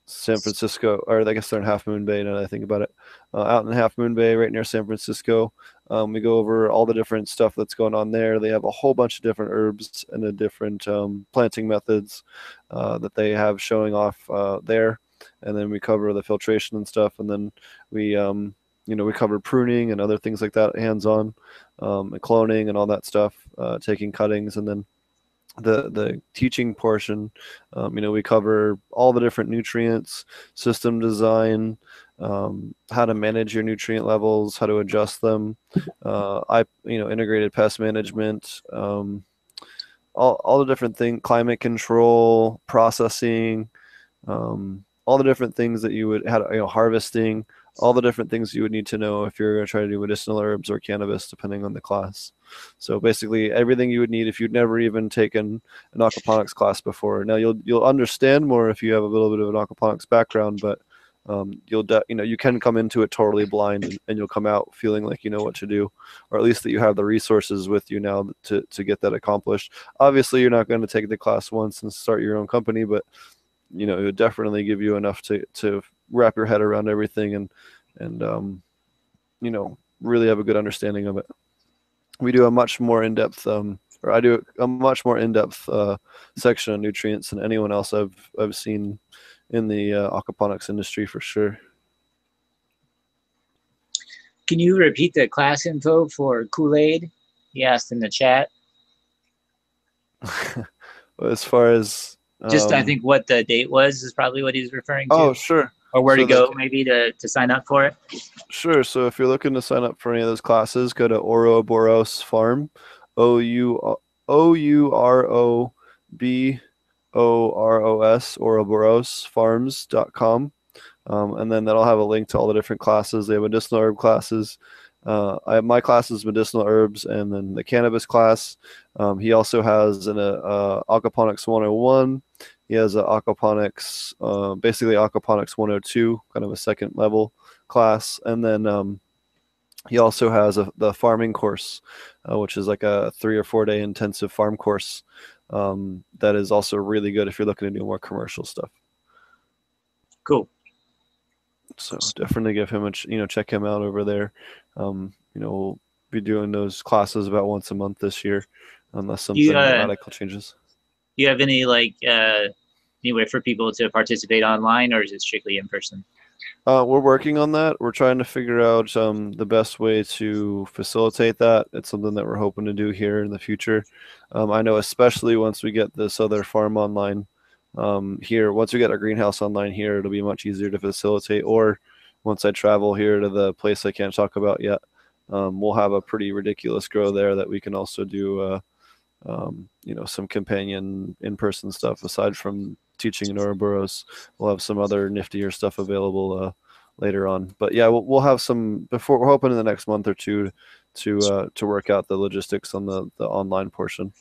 San Francisco, or I guess they're in Half Moon Bay now that I think about it. Out in Half Moon Bay right near San Francisco. We go over all the different stuff that's going on there. They have a whole bunch of different herbs and the different planting methods that they have showing off there, and then we cover the filtration and stuff, and then we we cover pruning and other things like that, hands-on, and cloning and all that stuff, taking cuttings, and then the teaching portion, we cover all the different nutrients, system design, how to manage your nutrient levels, how to adjust them, integrated pest management, all the different things, climate control, processing, all the different things that you would harvesting, all the different things you would need to know if you're going to try to do medicinal herbs or cannabis, depending on the class. So basically everything you would need if you'd never even taken an aquaponics class before. Now you'll understand more if you have a little bit of an aquaponics background, but you can come into it totally blind, and you'll come out feeling like you know what to do, or at least that you have the resources with you now to get that accomplished. Obviously, you're not going to take the class once and start your own company, but it would definitely give you enough to wrap your head around everything and really have a good understanding of it. We do a much more in-depth, or I do a much more in-depth section on nutrients than anyone else I've seen in the aquaponics industry for sure. Can you repeat the class info for Kool-Aid? He asked in the chat. As far as just I think what the date was is probably what he's referring to. Oh, sure. Or where to go maybe to sign up for it. Sure. So if you're looking to sign up for any of those classes, go to Ouroboros Farm, OUROBOROS, ouroborosfarms.com. And then that'll have a link to all the different classes. They have medicinal herb classes. I have my classes, medicinal herbs, and then the cannabis class. He also has an Aquaponics 101. He has an Aquaponics, basically Aquaponics 102, kind of a second level class. And then he also has the farming course, which is like a 3 or 4 day intensive farm course. That is also really good if you're looking to do more commercial stuff. Cool. So definitely give him check him out over there. We'll be doing those classes about once a month this year, unless something radical changes. Do you have any any way for people to participate online, or is it strictly in person? We're working on that. We're trying to figure out the best way to facilitate that. It's something that we're hoping to do here in the future. I know especially once we get this other farm online here, once we get our greenhouse online here, it'll be much easier to facilitate. Or once I travel here to the place I can't talk about yet, we'll have a pretty ridiculous grow there that we can also do some companion in-person stuff aside from teaching in Ouroboros. We'll have some other niftier stuff available later on. But yeah, we'll have some before. We're hoping in the next month or two to work out the logistics on the online portion.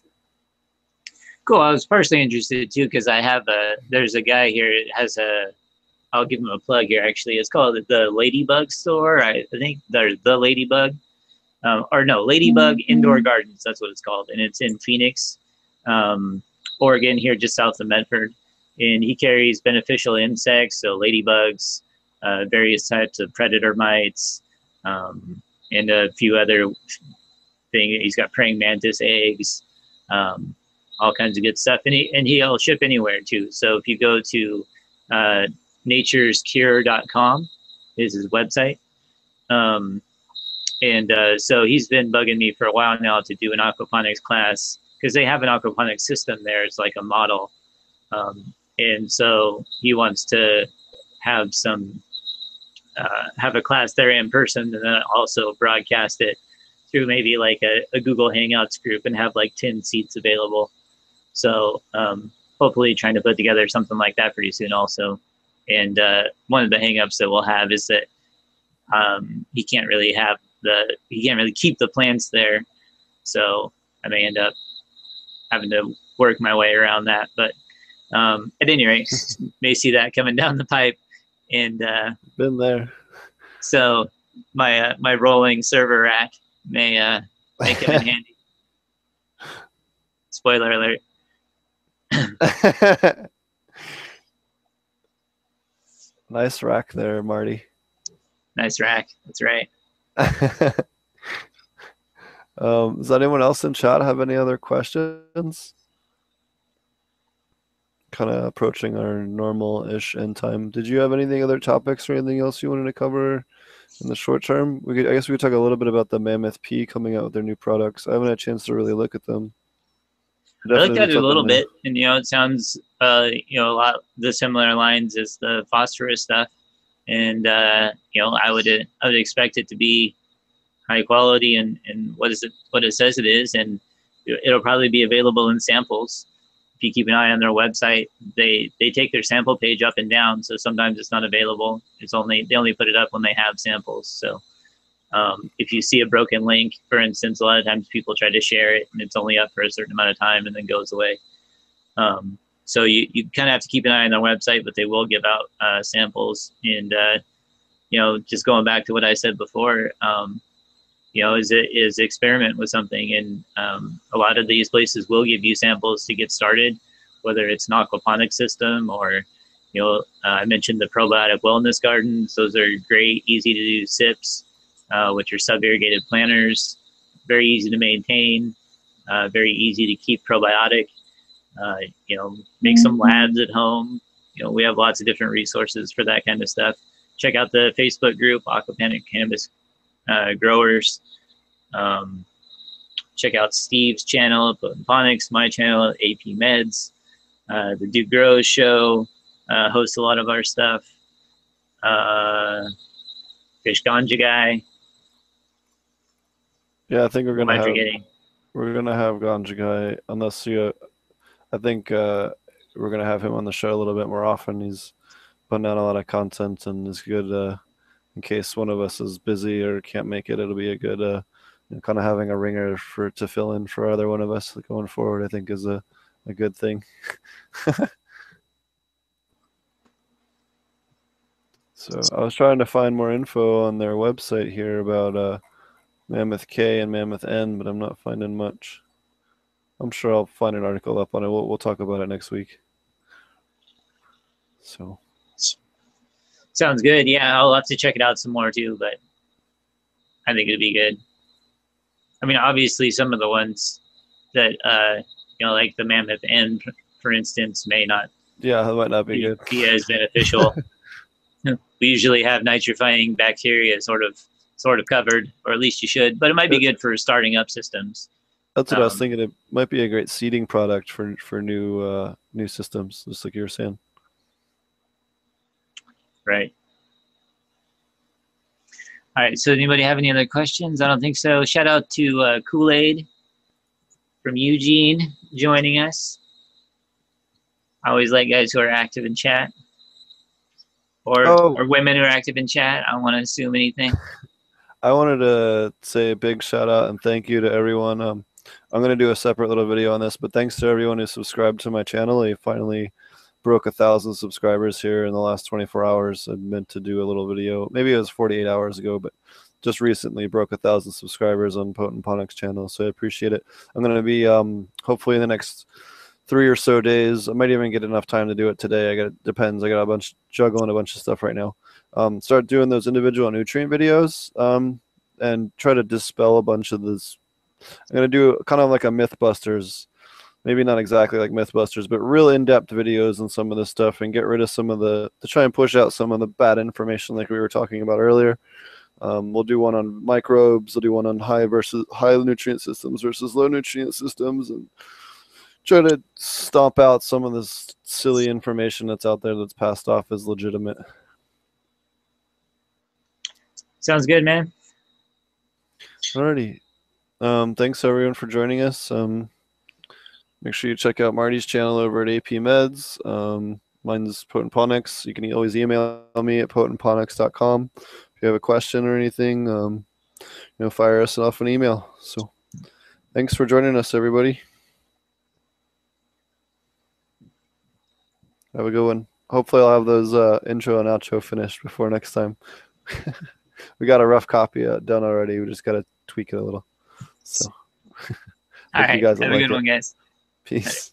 Cool. I was personally interested too because there's a guy here that has I'll give him a plug here actually. It's called the Ladybug store. I think there's the Ladybug. Ladybug Indoor Gardens. That's what it's called, and it's in Phoenix, Oregon, here just south of Medford. And he carries beneficial insects, so ladybugs, various types of predator mites, and a few other things. He's got praying mantis eggs, all kinds of good stuff, and he'll ship anywhere too. So if you go to naturescure.com is his website. So he's been bugging me for a while now to do an aquaponics class because they have an aquaponics system there. It's like a model. And so he wants to have have a class there in person and then also broadcast it through maybe like a Google Hangouts group and have like 10 seats available. So hopefully trying to put together something like that pretty soon also. And one of the hangups that we'll have is that he can't really keep the plants there. So I may end up having to work my way around that. But at any rate, may see that coming down the pipe. And been there. So my rolling server rack may come in handy. Spoiler alert. Nice rack there, Marty. Nice rack. That's right. Does anyone else in chat have any other questions? Kind of approaching our normal-ish end time. Did you have anything, other topics or anything else you wanted to cover in the short term? I guess we could talk a little bit about the Mammoth P coming out with their new products. I haven't had a chance to really look at them. I looked at it a little bit, and it sounds a lot the similar lines as the phosphorus stuff, and I would expect it to be high quality and what it says it is, and it'll probably be available in samples. If you keep an eye on their website, they take their sample page up and down, so sometimes it's not available. They only put it up when they have samples. So if you see a broken link, for instance, a lot of times people try to share it and it's only up for a certain amount of time and then goes away. So you kind of have to keep an eye on their website, but they will give out samples. And just going back to what I said before, is experiment with something. And a lot of these places will give you samples to get started, whether it's an aquaponic system or, I mentioned the probiotic wellness gardens. Those are great, easy to do sips. which are sub-irrigated planters. Very easy to maintain, very easy to keep probiotic. Make some labs at home. We have lots of different resources for that kind of stuff. Check out the Facebook group, Aquaponic Cannabis Growers. Check out Steve's channel, Ponics, my channel, AP Meds. The Duke Grows show hosts a lot of our stuff. Fish Ganja Guy. Yeah, I think we're gonna have Ganja Guy, unless I think we're gonna have him on the show a little bit more often. He's putting out a lot of content and is good. In case one of us is busy or can't make it, it'll be a good kind of having a ringer to fill in for either one of us going forward. I think is a good thing. So I was trying to find more info on their website here about Mammoth K and Mammoth N, but I'm not finding much. I'm sure I'll find an article up on it. We'll talk about it next week. So sounds good. Yeah, I'll have to check it out some more too, but I think it'd be good. I mean, obviously, some of the ones that like the Mammoth N, for instance, may not. Yeah, that might not be good. Be as beneficial. We usually have nitrifying bacteria sort of covered, or at least you should. But it might be good for starting up systems. That's what I was thinking. It might be a great seeding product for new systems, just like you were saying. Right. All right. So, anybody have any other questions? I don't think so. Shout out to Kool-Aid from Eugene joining us. I always like guys who are active in chat. Or women who are active in chat. I don't want to assume anything. I wanted to say a big shout out and thank you to everyone. I'm going to do a separate little video on this, but thanks to everyone who subscribed to my channel. I finally broke 1,000 subscribers here in the last 24 hours. I meant to do a little video. Maybe it was 48 hours ago, but just recently broke 1,000 subscribers on Potent Ponics channel, so I appreciate it. I'm going to be hopefully in the next 3 or so days. I might even get enough time to do it today. Depends. I got juggling a bunch of stuff right now. Start doing those individual nutrient videos and try to dispel a bunch of this. I'm going to do kind of like a Mythbusters, maybe not exactly like Mythbusters, but real in-depth videos on some of this stuff and get rid of some of to try and push out some of the bad information like we were talking about earlier. We'll do one on microbes. We'll do one on high nutrient systems versus low nutrient systems, and try to stomp out some of this silly information that's out there that's passed off as legitimate. Sounds good, man. Alrighty. Thanks everyone for joining us. Make sure you check out Marty's channel over at AP Meds. Mine's Potent Ponics. You can always email me at potentponics.com if you have a question or anything. Fire us off an email. So thanks for joining us, everybody. Have a good one. Hopefully I'll have those intro and outro finished before next time. We got a rough copy done already. We just got to tweak it a little. So, all right. Have a good one, guys. Peace.